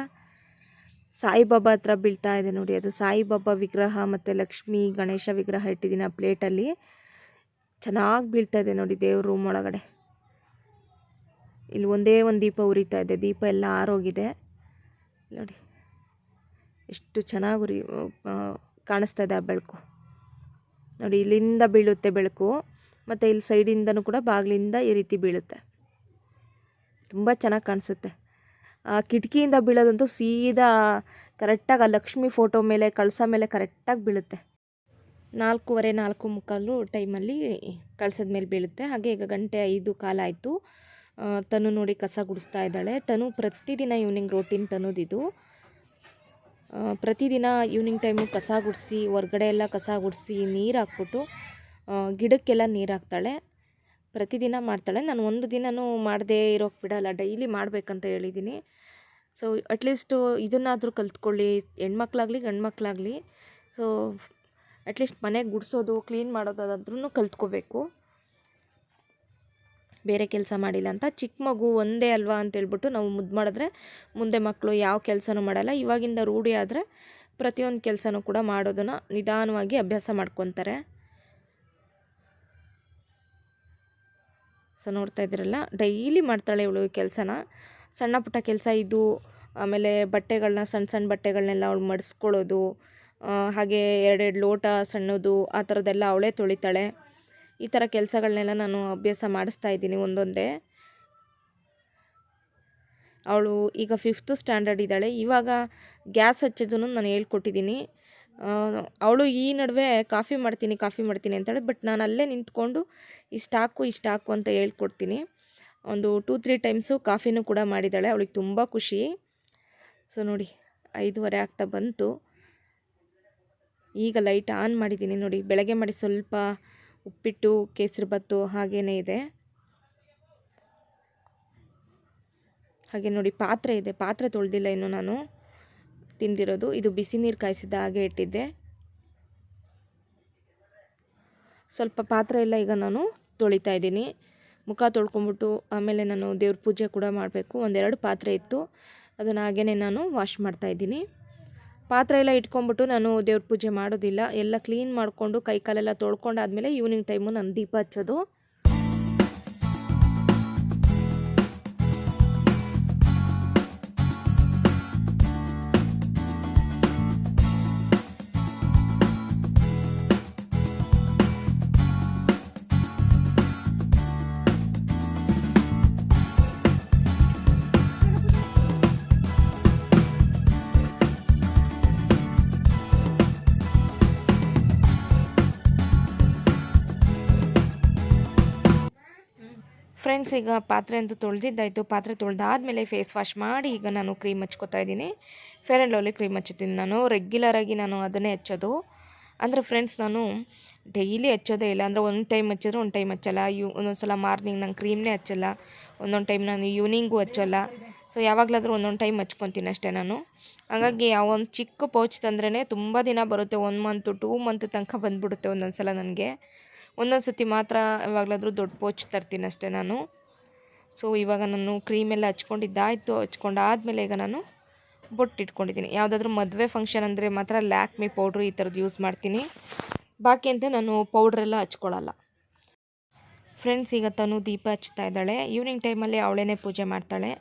ಸಾಯಿಬಾಬಾ ಹತ್ರ ಬೀಳ್ತಾ ಇದೆ ನೋಡಿ. ಅದು ಸಾಯಿಬಾಬಾ ವಿಗ್ರಹ ಮತ್ತು ಲಕ್ಷ್ಮೀ ಗಣೇಶ ವಿಗ್ರಹ ಇಟ್ಟಿದ್ದೀನಿ ಆ ಪ್ಲೇಟಲ್ಲಿ. ಚೆನ್ನಾಗಿ ಬೀಳ್ತಾ ಇದೆ ನೋಡಿ ದೇವ್ರ ರೂಮ್ ಒಳಗಡೆ. ಇಲ್ಲಿ ಒಂದೇ ಒಂದು ದೀಪ ಉರಿತಾ ಇದೆ, ದೀಪ ಎಲ್ಲ ಆರೋಗಿದೆ ನೋಡಿ. ಎಷ್ಟು ಚೆನ್ನಾಗಿ ಕಾಣಿಸ್ತಾ ಇದೆ ಆ ಬೆಳಕು ನೋಡಿ. ಇಲ್ಲಿಂದ ಬೀಳುತ್ತೆ ಬೆಳಕು, ಮತ್ತು ಇಲ್ಲಿ ಸೈಡಿಂದನೂ ಕೂಡ ಬಾಗಿಲಿಂದ ಈ ರೀತಿ ಬೀಳುತ್ತೆ. ತುಂಬ ಚೆನ್ನಾಗಿ ಕಾಣಿಸುತ್ತೆ. ಕಿಟಕಿಯಿಂದ ಬೀಳೋದಂತೂ ಸೀದಾ ಕರೆಕ್ಟಾಗಿ ಆ ಲಕ್ಷ್ಮಿ ಫೋಟೋ ಮೇಲೆ, ಕಳಸ ಮೇಲೆ ಕರೆಕ್ಟಾಗಿ ಬೀಳುತ್ತೆ. 4:15 4:45 ಟೈಮಲ್ಲಿ ಕಳಸದ ಮೇಲೆ ಬೀಳುತ್ತೆ. ಹಾಗೆ ಈಗ 5:15 ಆಯಿತು. ತನು ನೋಡಿ ಕಸ ಗುಡಿಸ್ತಾ ಇದ್ದಾಳೆ. ತನು ಪ್ರತಿದಿನ ಈವ್ನಿಂಗ್ ರೋಟೀನ್ ತನ್ನೋದಿದು. ಪ್ರತಿದಿನ ಈವ್ನಿಂಗ್ ಟೈಮು ಕಸ ಗುಡಿಸಿ, ಹೊರ್ಗಡೆ ಎಲ್ಲ ಕಸ ಗುಡಿಸಿ, ನೀರು ಹಾಕ್ಬಿಟ್ಟು ಗಿಡಕ್ಕೆಲ್ಲ ನೀರು ಹಾಕ್ತಾಳೆ. ಪ್ರತಿದಿನ ಮಾಡ್ತಾಳೆ. ನಾನು ಒಂದು ದಿನವೂ ಮಾಡದೇ ಇರೋಕ್ಕೆ ಬಿಡಲ್ಲ, ಡೈಲಿ ಮಾಡಬೇಕಂತ ಹೇಳಿದ್ದೀನಿ. ಸೊ ಅಟ್ಲೀಸ್ಟು ಇದನ್ನಾದರೂ ಕಲ್ತ್ಕೊಳ್ಳಿ, ಹೆಣ್ಮಕ್ಳಾಗಲಿ ಗಂಡು ಮಕ್ಕಳಾಗಲಿ. ಸೊ ಅಟ್ಲೀಸ್ಟ್ ಮನೆಗೆ ಗುಡಿಸೋದು, ಕ್ಲೀನ್ ಮಾಡೋದಾದ್ರೂ ಕಲ್ತ್ಕೋಬೇಕು. ಬೇರೆ ಕೆಲಸ ಮಾಡಿಲ್ಲ ಅಂತ. ಚಿಕ್ಕ ಮಗು ಒಂದೇ ಅಲ್ವಾ ಅಂತೇಳ್ಬಿಟ್ಟು ನಾವು ಮುದ್ದು ಮಾಡಿದ್ರೆ ಮುಂದೆ ಮಕ್ಕಳು ಯಾವ ಕೆಲಸನೂ ಮಾಡಲ್ಲ. ಇವಾಗಿಂದ ರೂಢಿ ಆದರೆ ಪ್ರತಿಯೊಂದು ಕೆಲಸನೂ ಕೂಡ ಮಾಡೋದನ್ನು ನಿಧಾನವಾಗಿ ಅಭ್ಯಾಸ ಮಾಡ್ಕೊತಾರೆ. ಸೊ ನೋಡ್ತಾ ಇದ್ದೀರಲ್ಲ, ಡೈಲಿ ಮಾಡ್ತಾಳೆ ಇವಳು ಕೆಲಸನ. ಸಣ್ಣ ಪುಟ್ಟ ಕೆಲಸ ಇದು. ಆಮೇಲೆ ಬಟ್ಟೆಗಳನ್ನ, ಸಣ್ಣ ಬಟ್ಟೆಗಳನ್ನೆಲ್ಲ ಅವಳು ಮಡಿಸ್ಕೊಳ್ಳೋದು, ಹಾಗೆ 2 ಲೋಟ ಸಣ್ಣದು ಆ ಥರದ್ದೆಲ್ಲ ಅವಳೇ ತೊಳಿತಾಳೆ. ಈ ಥರ ಕೆಲಸಗಳನ್ನೆಲ್ಲ ನಾನು ಅಭ್ಯಾಸ ಮಾಡಿಸ್ತಾ ಇದ್ದೀನಿ ಒಂದೊಂದೇ. ಅವಳು ಈಗ 5th ಸ್ಟ್ಯಾಂಡರ್ಡ್ ಇದ್ದಾಳೆ. ಇವಾಗ ಗ್ಯಾಸ್ ಹಚ್ಚೋದನ್ನು ನಾನು ಹೇಳ್ಕೊಟ್ಟಿದ್ದೀನಿ. ಅವಳು ಈ ನಡುವೆ ಕಾಫಿ ಮಾಡ್ತೀನಿ ಅಂತಾಳೆ. ಬಟ್ ನಾನು ಅಲ್ಲೇ ನಿಂತ್ಕೊಂಡು ಇಷ್ಟಾಕು ಅಂತ ಹೇಳ್ಕೊಡ್ತೀನಿ. ಒಂದು 2-3 ಟೈಮ್ಸು ಕಾಫಿನೂ ಕೂಡ ಮಾಡಿದ್ದಾಳೆ. ಅವಳಿಗೆ ತುಂಬ ಖುಷಿ. ಸೊ ನೋಡಿ 5:15 ಆಗ್ತಾ ಬಂತು. ಈಗ ಲೈಟ್ ಆನ್ ಮಾಡಿದ್ದೀನಿ ನೋಡಿ. ಬೆಳಗ್ಗೆ ಮಾಡಿ ಸ್ವಲ್ಪ ಉಪ್ಪಿಟ್ಟು, ಕೇಸರಿಬಾತು ಹಾಗೇ ಇದೆ. ಹಾಗೆ ನೋಡಿ ಪಾತ್ರೆ ಇದೆ, ಪಾತ್ರೆ ತೊಳೆದಿಲ್ಲ ಇನ್ನು ನಾನು ತಿಂದಿರೋದು. ಇದು ಬಿಸಿ ನೀರು ಕಾಯಿಸಿದ್ದ ಹಾಗೆ ಇಟ್ಟಿದ್ದೆ. ಸ್ವಲ್ಪ ಪಾತ್ರೆ ಎಲ್ಲ ಈಗ ನಾನು ತೊಳಿತಾ ಇದ್ದೀನಿ. ಮುಖ ತೊಳ್ಕೊಂಬಿಟ್ಟು ಆಮೇಲೆ ನಾನು ದೇವ್ರ ಪೂಜೆ ಕೂಡ ಮಾಡಬೇಕು. 1-2 ಪಾತ್ರೆ ಇತ್ತು, ಅದನ್ನು ಹಾಗೇ ನಾನು ವಾಶ್ ಮಾಡ್ತಾಯಿದ್ದೀನಿ. ಪಾತ್ರೆ ಎಲ್ಲ ಇಟ್ಕೊಂಬಿಟ್ಟು ನಾನು ದೇವ್ರ ಪೂಜೆ ಮಾಡೋದಿಲ್ಲ. ಎಲ್ಲ ಕ್ಲೀನ್ ಮಾಡಿಕೊಂಡು ಕೈ ಕಾಲೆಲ್ಲ ತೊಳ್ಕೊಂಡಾದ್ಮೇಲೆ ಈವ್ನಿಂಗ್ ಟೈಮು ನಾನು ದೀಪ ಹಚ್ಚೋದು. ಫ್ರೆಂಡ್ಸ್ ಈಗ ಪಾತ್ರೆ ಅಂತೂ ತೊಳೆದಿದ್ದಾಯಿತು. ಪಾತ್ರೆ ತೊಳೆದಾದ್ಮೇಲೆ ಫೇಸ್ ವಾಶ್ ಮಾಡಿ ಈಗ ನಾನು ಕ್ರೀಮ್ ಹಚ್ಕೋತಾ ಇದ್ದೀನಿ. ಫೇರ್ ಆ್ಯಂಡ್ ಲವ್ಲಿ ಕ್ರೀಮ್ ಹಚ್ಚುತ್ತೀನಿ ನಾನು. ರೆಗ್ಯುಲರಾಗಿ ನಾನು ಅದನ್ನೇ ಹಚ್ಚೋದು. ಅಂದರೆ ಫ್ರೆಂಡ್ಸ್ ನಾನು ಡೈಲಿ ಹಚ್ಚೋದೇ ಇಲ್ಲ. ಅಂದರೆ ಒಂದು ಟೈಮ್ ಹಚ್ಚಿದ್ರೆ ಒಂದು ಟೈಮ್ ಹಚ್ಚಲ್ಲ. ಒಂದೊಂದು ಸಲ ಮಾರ್ನಿಂಗ್ ನಾನು ಕ್ರೀಮ್ನೇ ಹಚ್ಚಲ್ಲ, ಒಂದೊಂದು ಟೈಮ್ ನಾನು ಈವ್ನಿಂಗೂ ಹಚ್ಚಲ್ಲ. ಸೊ ಯಾವಾಗಲಾದರೂ ಒಂದೊಂದು ಟೈಮ್ ಹಚ್ಕೊತೀನಿ ಅಷ್ಟೇ ನಾನು. ಹಾಗಾಗಿ ಆ ಒಂದು ಚಿಕ್ಕ ಪೌಚ್ ತಂದ್ರೇ ತುಂಬ ದಿನ ಬರುತ್ತೆ. 1 ಮಂತ್ 2 ಮಂತ್ ತನಕ ಬಂದುಬಿಡುತ್ತೆ ಒಂದೊಂದು ಸಲ ನನಗೆ. ಒಂದೊಂದು ಸತಿ ಮಾತ್ರ ಯಾವಾಗಲಾದರೂ ದೊಡ್ಡ ಪೋಚ್ ತರ್ತೀನಿ ಅಷ್ಟೇ ನಾನು. ಸೊ ಇವಾಗ ನಾನು ಕ್ರೀಮೆಲ್ಲ ಹಚ್ಕೊಂಡಿದ್ದಾಯಿತು. ಹಚ್ಕೊಂಡಾದ್ಮೇಲೆ ಈಗ ನಾನು ಬೊಟ್ಟು ಇಟ್ಕೊಂಡಿದ್ದೀನಿ. ಯಾವುದಾದ್ರೂ ಮದುವೆ ಫಂಕ್ಷನ್ ಅಂದರೆ ಮಾತ್ರ ಲ್ಯಾಕ್ಮಿ ಪೌಡ್ರು ಈ ಥರದ್ದು ಯೂಸ್ ಮಾಡ್ತೀನಿ. ಬಾಕಿ ಅಂತ ನಾನು ಪೌಡ್ರೆಲ್ಲ ಹಚ್ಕೊಳ್ಳಲ್ಲ. ಫ್ರೆಂಡ್ಸ್, ಈಗ ತನು ದೀಪ ಹಚ್ತಾ ಇದ್ದಾಳೆ. ಈವ್ನಿಂಗ್ ಟೈಮಲ್ಲಿ ಅವಳೇನೇ ಪೂಜೆ ಮಾಡ್ತಾಳೆ.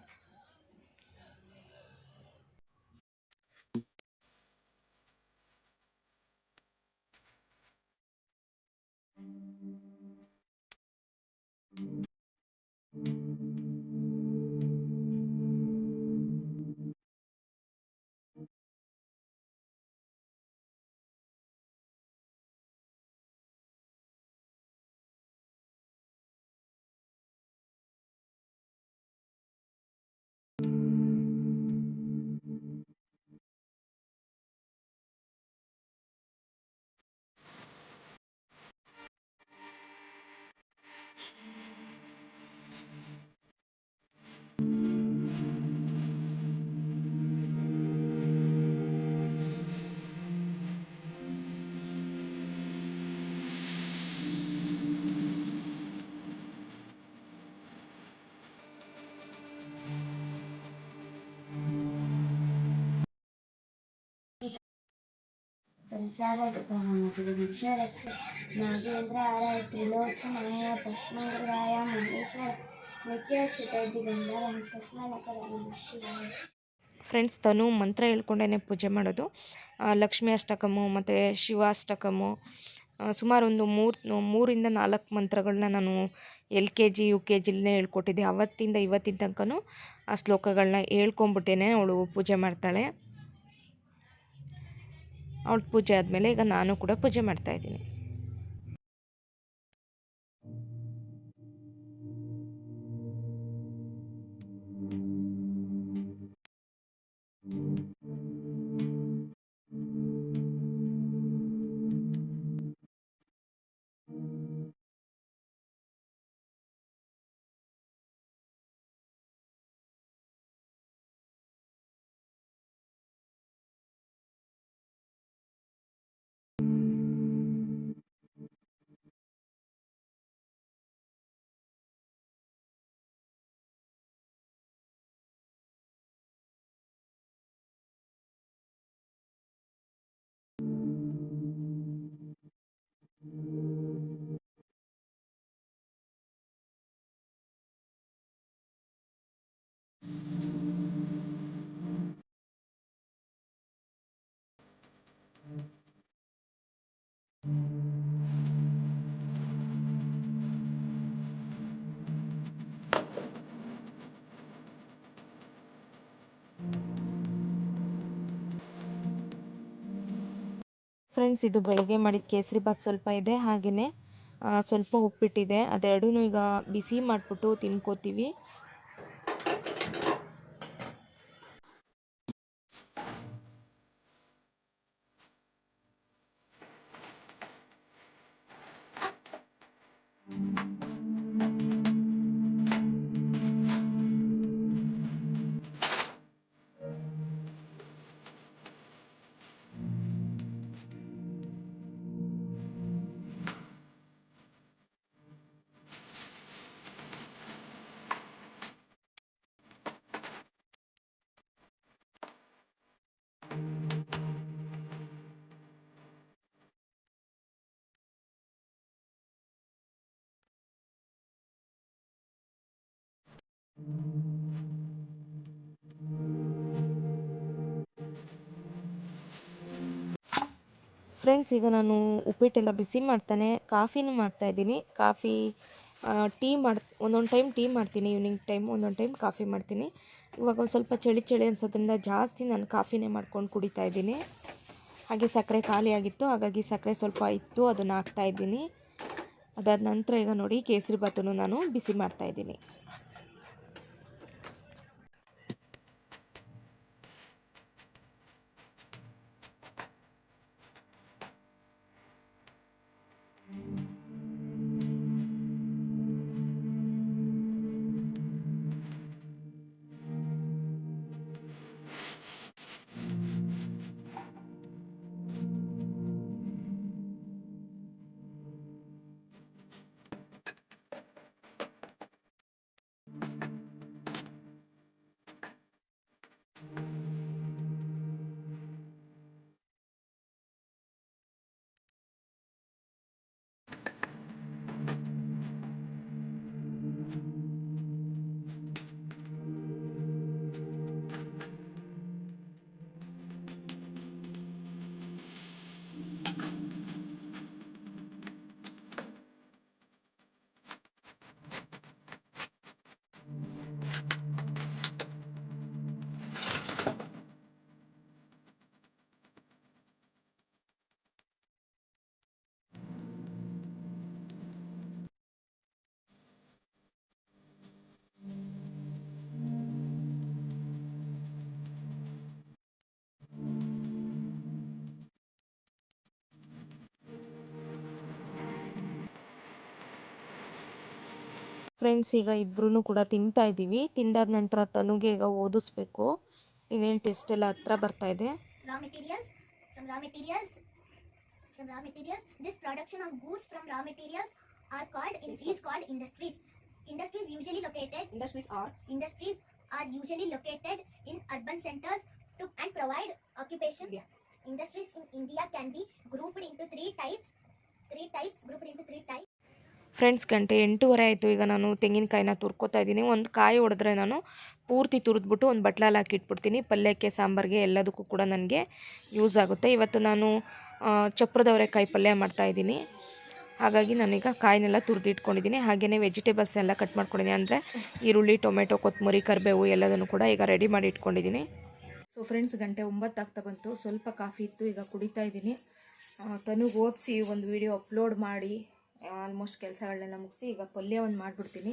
ನಾಗೇಂದ್ರ ಆರಾಯ ತ್ರಿಲೋಚನಾಯ ಭಸ್ಮಂಗರಾಯ ಮಹೇಶ್ವರ ನಿತ್ಯಶ್ರುತೈತಿ ಗಂಗಾಧರ ತಸ್ಮೈ ಶಿವಾಯ. ಫ್ರೆಂಡ್ಸ್, ತನು ಮಂತ್ರ ಹೇಳ್ಕೊಂಡೇ ಪೂಜೆ ಮಾಡೋದು. ಲಕ್ಷ್ಮೀ ಅಷ್ಟಕಮು ಮತ್ತು ಶಿವಾಷ್ಟಕಮು ಸುಮಾರು ಒಂದು 3-4 ಮಂತ್ರಗಳನ್ನ ನಾನು LKG UKGಲೇ ಹೇಳ್ಕೊಟ್ಟಿದ್ದೆ. ಅವತ್ತಿಂದ ಇವತ್ತಿನ ತನಕನೂ ಆ ಶ್ಲೋಕಗಳನ್ನ ಹೇಳ್ಕೊಂಬಿಟ್ಟೇ ಅವಳು ಪೂಜೆ ಮಾಡ್ತಾಳೆ. ಅವಳ ಪೂಜೆ ಆದಮೇಲೆ ಈಗ ನಾನು ಕೂಡ ಪೂಜೆ ಮಾಡ್ತಾಯಿದ್ದೀನಿ. ಫ್ರೆಂಡ್ಸ್, ಇದು ಬೆಳಗ್ಗೆ ಮಾಡಿದ ಕೇಸರಿ ಬಾತ್ ಸ್ವಲ್ಪ ಇದೆ. ಹಾಗೆಯೇ ಸ್ವಲ್ಪ ಉಪ್ಪಿಟ್ಟಿದೆ. ಅದೆರಡೂ ಈಗ ಬಿಸಿ ಮಾಡಿಬಿಟ್ಟು ತಿನ್ಕೋತೀವಿ. ಫ್ರೆಂಡ್ಸ್, ಈಗ ನಾನು ಉಪ್ಪಿಟ್ಟೆಲ್ಲ ಬಿಸಿ ಮಾಡ್ತಾನೆ ಕಾಫಿನೂ ಮಾಡ್ತಾಯಿದ್ದೀನಿ. ಕಾಫಿ ಒಂದೊಂದು ಟೈಮ್ ಟೀ ಮಾಡ್ತೀನಿ ಈವ್ನಿಂಗ್ ಟೈಮ್, ಒಂದೊಂದು ಟೈಮ್ ಕಾಫಿ ಮಾಡ್ತೀನಿ. ಇವಾಗ ಒಂದು ಸ್ವಲ್ಪ ಚಳಿ ಅನ್ಸೋದ್ರಿಂದ ಜಾಸ್ತಿ ನಾನು ಕಾಫಿನೇ ಮಾಡ್ಕೊಂಡು ಕುಡಿತಾಯಿದ್ದೀನಿ. ಹಾಗೆ ಸಕ್ಕರೆ ಖಾಲಿಯಾಗಿತ್ತು, ಹಾಗಾಗಿ ಸಕ್ಕರೆ ಸ್ವಲ್ಪ ಇತ್ತು, ಅದನ್ನು ಹಾಕ್ತಾಯಿದ್ದೀನಿ. ಅದಾದ ನಂತರ ಈಗ ನೋಡಿ ಕೇಸರಿ ಬಾತನ್ನು ನಾನು ಬಿಸಿ ಮಾಡ್ತಾಯಿದ್ದೀನಿ. ಫ್ರೆಂಡ್ಸ್ ಈಗ ಇಬ್ಬರೂ ಕೂಡ ತಿಂತಾ ಇದ್ದೀವಿ. ತಿಂದಾದ ನಂತರ ತನುಗೆ ಈಗ ಓದಿಸ್ಬೇಕು. ಇನ್ನೇನು ಟೆಸ್ಟ್ ಎಲ್ಲ ಹತ್ರ ಬರ್ತಾ ಇದೆ. raw materials this production of goods from raw materials is called industries. Industries are usually located in urban centers and provide occupation. Industries in India can be grouped into three types. Friends ಗಂಟೆ 8:30 ಆಯಿತು. ಈಗ ನಾನು ತೆಂಗಿನಕಾಯಿನ ತುರ್ಕೋತಾ ಇದ್ದೀನಿ. ಒಂದು ಕಾಯಿ ಹೊಡೆದ್ರೆ ನಾನು ಪೂರ್ತಿ ತುರಿದ್ಬಿಟ್ಟು ಒಂದು ಬಟ್ಲಲ್ಲಿ ಹಾಕಿ ಇಟ್ಬಿಡ್ತೀನಿ. ಪಲ್ಯಕ್ಕೆ, ಸಾಂಬಾರಿಗೆ ಎಲ್ಲದಕ್ಕೂ ಕೂಡ ನನಗೆ ಯೂಸ್ ಆಗುತ್ತೆ. ಇವತ್ತು ನಾನು ಚಪ್ರದವರೆಕಾಯಿ ಪಲ್ಯ ಮಾಡ್ತಾಯಿದ್ದೀನಿ. ಹಾಗಾಗಿ ನಾನೀಗ ಕಾಯಿನೆಲ್ಲ ತುರಿದಿಟ್ಕೊಂಡಿದ್ದೀನಿ. ಹಾಗೆಯೇ ವೆಜಿಟೇಬಲ್ಸ್ ಎಲ್ಲ ಕಟ್ ಮಾಡ್ಕೊಂಡಿದ್ದೀನಿ. ಅಂದರೆ ಈರುಳ್ಳಿ, ಟೊಮೆಟೊ, ಕೊತ್ತಂಬರಿ, ಕರಿಬೇವು ಎಲ್ಲದನ್ನು ಕೂಡ ಈಗ ರೆಡಿ ಮಾಡಿ ಇಟ್ಕೊಂಡಿದ್ದೀನಿ. ಸೊ ಫ್ರೆಂಡ್ಸ್ ಗಂಟೆ 9 ಆಗ್ತಾ ಬಂತು. ಸ್ವಲ್ಪ ಕಾಫಿ ಇತ್ತು, ಈಗ ಕುಡಿತಾ ಇದ್ದೀನಿ. ತನುಗೆ ಓದಿಸಿ ಒಂದು ವಿಡಿಯೋ ಅಪ್ಲೋಡ್ ಮಾಡಿ ಆಲ್ಮೋಸ್ಟ್ ಕೆಲಸಗಳನ್ನೆಲ್ಲ ಮುಗಿಸಿ ಈಗ ಪಲ್ಯ ಒಂದು ಮಾಡಿಬಿಡ್ತೀನಿ.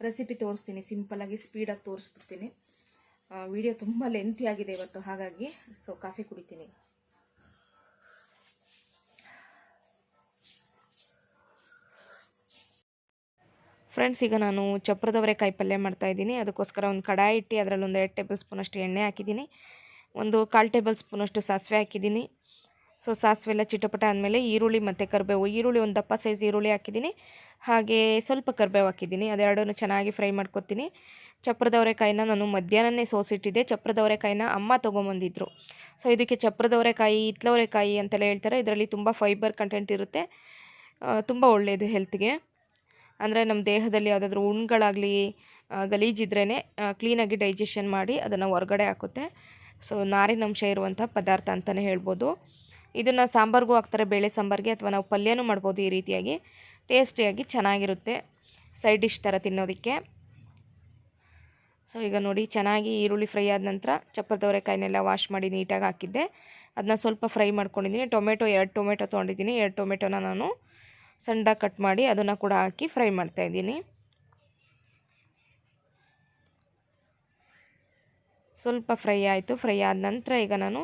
ರೆಸಿಪಿ ತೋರಿಸ್ತೀನಿ, ಸಿಂಪಲ್ಲಾಗಿ ಸ್ಪೀಡಾಗಿ ತೋರಿಸ್ಬಿಡ್ತೀನಿ. ವಿಡಿಯೋ ತುಂಬ ಲೆಂತಿ ಆಗಿದೆ ಇವತ್ತು, ಹಾಗಾಗಿ ಸೊ ಕಾಫಿ ಕುಡಿತೀನಿ. ಫ್ರೆಂಡ್ಸ್ ಈಗ ನಾನು ಚಪ್ರದವರೆಕಾಯಿ ಪಲ್ಯ ಮಾಡ್ತಾಯಿದ್ದೀನಿ. ಅದಕ್ಕೋಸ್ಕರ ಒಂದು ಕಡಾಯಿ ಇಟ್ಟು ಅದರಲ್ಲಿ ಒಂದು 2 ಟೇಬಲ್ ಸ್ಪೂನಷ್ಟು ಎಣ್ಣೆ ಹಾಕಿದ್ದೀನಿ. ಒಂದು 1/4 ಟೇಬಲ್ ಸ್ಪೂನಷ್ಟು ಸಾಸಿವೆ ಹಾಕಿದ್ದೀನಿ. ಸೊ ಸಾಸಿವೆ ಎಲ್ಲ ಚಿಟಪಟ ಆದಮೇಲೆ ಈರುಳ್ಳಿ ಮತ್ತು ಕರಿಬೇವು, ಈರುಳ್ಳಿ ಒಂದು ದಪ್ಪ ಸೈಜ್ ಈರುಳ್ಳಿ ಹಾಕಿದ್ದೀನಿ. ಹಾಗೆ ಸ್ವಲ್ಪ ಕರಿಬೇವು ಹಾಕಿದ್ದೀನಿ. ಅದೆರಡನ್ನೂ ಚೆನ್ನಾಗಿ ಫ್ರೈ ಮಾಡ್ಕೊತೀನಿ. ಚಪ್ರದವರೆಕಾಯಿನ ನಾನು ಮಧ್ಯಾಹ್ನನೇ ಸೋಸಿಟ್ಟಿದ್ದೆ. ಚಪ್ರದವರೆಕಾಯಿನ ಅಮ್ಮ ತೊಗೊಂಬಂದಿದ್ರು. ಸೊ ಇದಕ್ಕೆ ಚಪ್ರದವರೆಕಾಯಿ, ಹಿತ್ತಲವರೆಕಾಯಿ ಅಂತೆಲ್ಲ ಹೇಳ್ತಾರೆ. ಇದರಲ್ಲಿ ತುಂಬ ಫೈಬರ್ ಕಂಟೆಂಟ್ ಇರುತ್ತೆ, ತುಂಬ ಒಳ್ಳೆಯದು ಹೆಲ್ತ್ಗೆ. ಅಂದರೆ ನಮ್ಮ ದೇಹದಲ್ಲಿ ಯಾವುದಾದ್ರೂ ಹುಣ್ಣುಗಳಾಗಲಿ ಗಲೀಜಿದ್ರೇ ಕ್ಲೀನಾಗಿ ಡೈಜೆಷನ್ ಮಾಡಿ ಅದನ್ನು ಹೊರಗಡೆ ಹಾಕುತ್ತೆ. ಸೊ ನಾರಿನಂಶ ಇರುವಂಥ ಪದಾರ್ಥ ಅಂತಲೇ ಹೇಳ್ಬೋದು. ಇದನ್ನು ಸಾಂಬಾರ್ಗೂ ಹಾಕ್ತಾರೆ, ಬೇಳೆ ಸಾಂಬಾರಿಗೆ, ಅಥವಾ ನಾವು ಪಲ್ಯನೂ ಮಾಡ್ಬೋದು. ಈ ರೀತಿಯಾಗಿ ಟೇಸ್ಟಿಯಾಗಿ ಚೆನ್ನಾಗಿರುತ್ತೆ ಸೈಡ್ ಡಿಶ್ ಥರ ತಿನ್ನೋದಕ್ಕೆ. ಸೊ ಈಗ ನೋಡಿ ಚೆನ್ನಾಗಿ ಈರುಳ್ಳಿ ಫ್ರೈ ಆದ ನಂತರ ಚಪ್ರದವರೆಕಾಯಿನೆಲ್ಲ ವಾಶ್ ಮಾಡಿ ನೀಟಾಗಿ ಹಾಕಿದ್ದೆ. ಅದನ್ನ ಸ್ವಲ್ಪ ಫ್ರೈ ಮಾಡ್ಕೊಂಡಿದ್ದೀನಿ. 2 ಟೊಮೆಟೊ ತೊಗೊಂಡಿದ್ದೀನಿ. 2 ಟೊಮೆಟೊನ ನಾನು ಸಣ್ಣದಾಗಿ ಕಟ್ ಮಾಡಿ ಅದನ್ನು ಕೂಡ ಹಾಕಿ ಫ್ರೈ ಮಾಡ್ತಾಯಿದ್ದೀನಿ. ಸ್ವಲ್ಪ ಫ್ರೈ ಆಯಿತು. ಫ್ರೈ ಆದ ನಂತರ ಈಗ ನಾನು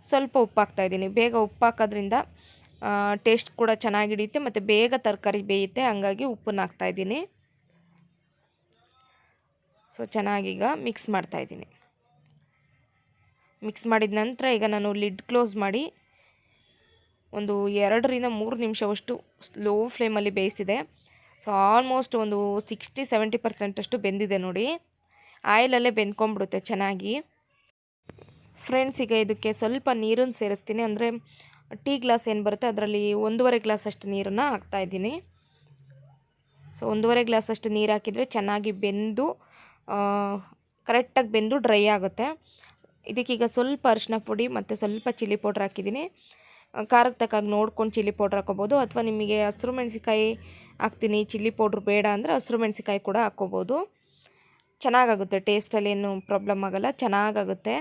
ಸ್ವಲ್ಪ ಉಪ್ಪು ಹಾಕ್ತಾಯಿದ್ದೀನಿ. ಬೇಗ ಉಪ್ಪು ಹಾಕೋದ್ರಿಂದ ಟೇಸ್ಟ್ ಕೂಡ ಚೆನ್ನಾಗಿ ಹಿಡಿಯುತ್ತೆ ಮತ್ತು ಬೇಗ ತರಕಾರಿ ಬೇಯುತ್ತೆ. ಹಂಗಾಗಿ ಉಪ್ಪನ್ನು ಹಾಕ್ತಾಯಿದ್ದೀನಿ. ಸೊ ಚೆನ್ನಾಗೀಗ ಮಿಕ್ಸ್ ಮಾಡ್ತಾಯಿದ್ದೀನಿ. ಮಿಕ್ಸ್ ಮಾಡಿದ ನಂತರ ಈಗ ನಾನು ಲಿಡ್ ಕ್ಲೋಸ್ ಮಾಡಿ ಒಂದು 2ರಿಂದ 3 ನಿಮಿಷವಷ್ಟು ಸ್ಲೋ ಫ್ಲೇಮಲ್ಲಿ ಬೇಯಿಸಿದೆ. ಸೊ ಆಲ್ಮೋಸ್ಟ್ ಒಂದು 60-70% ಅಷ್ಟು ಬೆಂದಿದೆ ನೋಡಿ. ಆಯಿಲಲ್ಲೇ ಬೆಂದ್ಕೊಂಡ್ಬಿಡುತ್ತೆ ಚೆನ್ನಾಗಿ. ಫ್ರೆಂಡ್ಸ್ ಈಗ ಇದಕ್ಕೆ ಸ್ವಲ್ಪ ನೀರನ್ನು ಸೇರಿಸ್ತೀನಿ. ಅಂದರೆ ಟೀ ಗ್ಲಾಸ್ ಏನು ಬರುತ್ತೆ ಅದರಲ್ಲಿ 1.5 ಗ್ಲಾಸ್ ಅಷ್ಟು ನೀರನ್ನು ಹಾಕ್ತಾಯಿದ್ದೀನಿ. ಸೊ 1.5 ಗ್ಲಾಸ್ ಅಷ್ಟು ನೀರು ಹಾಕಿದರೆ ಚೆನ್ನಾಗಿ ಬೆಂದು ಕರೆಕ್ಟಾಗಿ ಬೆಂದು ಡ್ರೈ ಆಗುತ್ತೆ. ಇದಕ್ಕೀಗ ಸ್ವಲ್ಪ ಅರಿಶಿನ ಪುಡಿ ಮತ್ತು ಸ್ವಲ್ಪ ಚಿಲ್ಲಿ ಪೌಡ್ರ್ ಹಾಕಿದ್ದೀನಿ. ಖಾರಕ್ಕೆ ತಕ್ಕಾಗಿ ನೋಡ್ಕೊಂಡು ಚಿಲ್ಲಿ ಪೌಡ್ರ್ ಹಾಕೋಬೋದು, ಅಥವಾ ನಿಮಗೆ ಹಸಿರು ಮೆಣಸಿಕಾಯಿ ಹಾಕ್ತೀನಿ ಚಿಲ್ಲಿ ಪೌಡ್ರ್ ಬೇಡ ಅಂದರೆ ಹಸಿರು ಮೆಣಸಿಕಾಯಿ ಕೂಡ ಹಾಕ್ಕೋಬೋದು. ಚೆನ್ನಾಗಾಗುತ್ತೆ, ಟೇಸ್ಟಲ್ಲಿ ಏನು ಪ್ರಾಬ್ಲಮ್ ಆಗೋಲ್ಲ, ಚೆನ್ನಾಗಾಗುತ್ತೆ.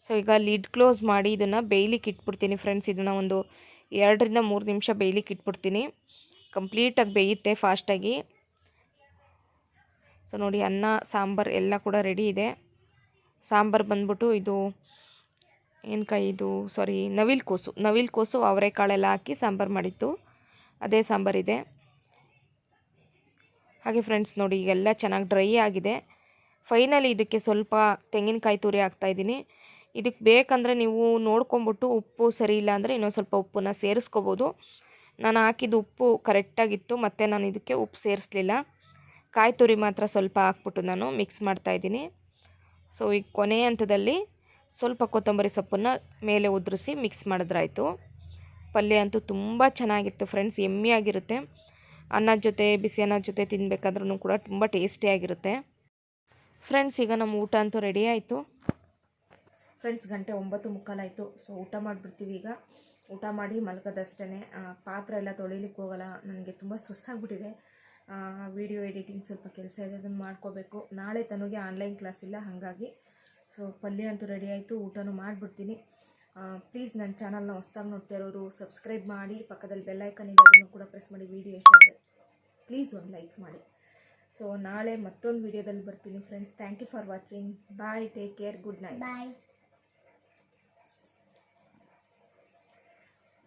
ಸೊ ಈಗ ಲಿಡ್ ಕ್ಲೋಸ್ ಮಾಡಿ ಇದನ್ನು ಬೇಯ್ಲಿಕ್ಕೆ ಇಟ್ಬಿಡ್ತೀನಿ. ಫ್ರೆಂಡ್ಸ್ ಇದನ್ನು ಒಂದು 2ರಿಂದ 3 ನಿಮಿಷ ಬೇಯ್ಲಿಕ್ಕೆ ಇಟ್ಬಿಡ್ತೀನಿ. ಕಂಪ್ಲೀಟಾಗಿ ಬೇಯುತ್ತೆ ಫಾಸ್ಟಾಗಿ. ಸೊ ನೋಡಿ ಅನ್ನ ಸಾಂಬಾರು ಎಲ್ಲ ಕೂಡ ರೆಡಿ ಇದೆ. ಸಾಂಬಾರು ಬಂದ್ಬಿಟ್ಟು ಇದು ನವಿಲುಕೋಸು ಅವರೆಕಾಳೆಲ್ಲ ಹಾಕಿ ಸಾಂಬಾರು ಮಾಡಿತ್ತು, ಅದೇ ಸಾಂಬಾರಿದೆ. ಹಾಗೆ ಫ್ರೆಂಡ್ಸ್ ನೋಡಿ ಈಗೆಲ್ಲ ಚೆನ್ನಾಗಿ ಡ್ರೈ ಆಗಿದೆ. ಫೈನಲಿ ಇದಕ್ಕೆ ಸ್ವಲ್ಪ ತೆಂಗಿನಕಾಯಿ ತುರಿ ಹಾಕ್ತಾಯಿದ್ದೀನಿ. ಇದಕ್ಕೆ ಬೇಕಂದರೆ ನೀವು ನೋಡ್ಕೊಂಬಿಟ್ಟು ಉಪ್ಪು ಸರಿ ಇಲ್ಲ ಅಂದರೆ ಇನ್ನೊಂದು ಸ್ವಲ್ಪ ಉಪ್ಪನ್ನು ಸೇರಿಸ್ಕೋಬೋದು. ನಾನು ಹಾಕಿದ್ದು ಉಪ್ಪು ಕರೆಕ್ಟಾಗಿತ್ತು, ಮತ್ತು ನಾನು ಇದಕ್ಕೆ ಉಪ್ಪು ಸೇರಿಸಲಿಲ್ಲ. ಕಾಯಿ ತುರಿ ಮಾತ್ರ ಸ್ವಲ್ಪ ಹಾಕ್ಬಿಟ್ಟು ನಾನು ಮಿಕ್ಸ್ ಮಾಡ್ತಾಯಿದ್ದೀನಿ. ಸೊ ಈಗ ಕೊನೆ ಹಂತದಲ್ಲಿ ಸ್ವಲ್ಪ ಕೊತ್ತಂಬರಿ ಸೊಪ್ಪನ್ನು ಮೇಲೆ ಉದುರಿಸಿ ಮಿಕ್ಸ್ ಮಾಡಿದ್ರಾಯ್ತು. ಪಲ್ಯ ಅಂತೂ ತುಂಬ ಚೆನ್ನಾಗಿತ್ತು ಫ್ರೆಂಡ್ಸ್, ಯಮ್ಮಿಯಾಗಿರುತ್ತೆ. ಅನ್ನದ ಜೊತೆ, ಬಿಸಿ ಅನ್ನದ ಜೊತೆ ತಿನ್ನಬೇಕಾದ್ರೂ ಕೂಡ ತುಂಬ ಟೇಸ್ಟಿಯಾಗಿರುತ್ತೆ. ಫ್ರೆಂಡ್ಸ್ ಈಗ ನಮ್ಮ ಊಟ ಅಂತೂ ರೆಡಿ ಆಯಿತು. ಫ್ರೆಂಡ್ಸ್ ಗಂಟೆ 9:45 ಆಯಿತು. ಸೊ ಊಟ ಮಾಡಿಬಿಡ್ತೀವಿ ಈಗ. ಊಟ ಮಾಡಿ ಮಲಗೋದಷ್ಟೇ. ಪಾತ್ರೆ ಎಲ್ಲ ತೊಳಿಲಿಕ್ಕೆ ಹೋಗಲ್ಲ, ನನಗೆ ತುಂಬ ಸುಸ್ತಾಗ್ಬಿಟ್ಟಿದೆ. ವಿಡಿಯೋ ಎಡಿಟಿಂಗ್ ಸ್ವಲ್ಪ ಕೆಲಸ ಇದೆ, ಅದನ್ನು ಮಾಡ್ಕೋಬೇಕು. ನಾಳೆ ತನಗೆ ಆನ್ಲೈನ್ ಕ್ಲಾಸ್ ಇಲ್ಲ, ಹಾಗಾಗಿ ಸೊ ಪಲ್ಯ ಅಂತೂ ರೆಡಿ ಆಯಿತು. ಊಟನೂ ಮಾಡಿಬಿಡ್ತೀನಿ. ಪ್ಲೀಸ್ ನನ್ನ ಚಾನಲ್ನ ಹೊಸ್ದಾಗಿ ನೋಡ್ತಾ ಇರೋರು ಸಬ್ಸ್ಕ್ರೈಬ್ ಮಾಡಿ, ಪಕ್ಕದಲ್ಲಿ ಬೆಲ್ ಐಕನ್ ಇದೆ, ಅದನ್ನು ಕೂಡ ಪ್ರೆಸ್ ಮಾಡಿ. ವಿಡಿಯೋ ಇಷ್ಟ ಆದರೆ ಪ್ಲೀಸ್ ಒಂದು ಲೈಕ್ ಮಾಡಿ. ಸೊ ನಾಳೆ ಮತ್ತೊಂದು ವಿಡಿಯೋದಲ್ಲಿ ಬರ್ತೀನಿ friends. Thank you for watching. Bye, take care, good night. Bye.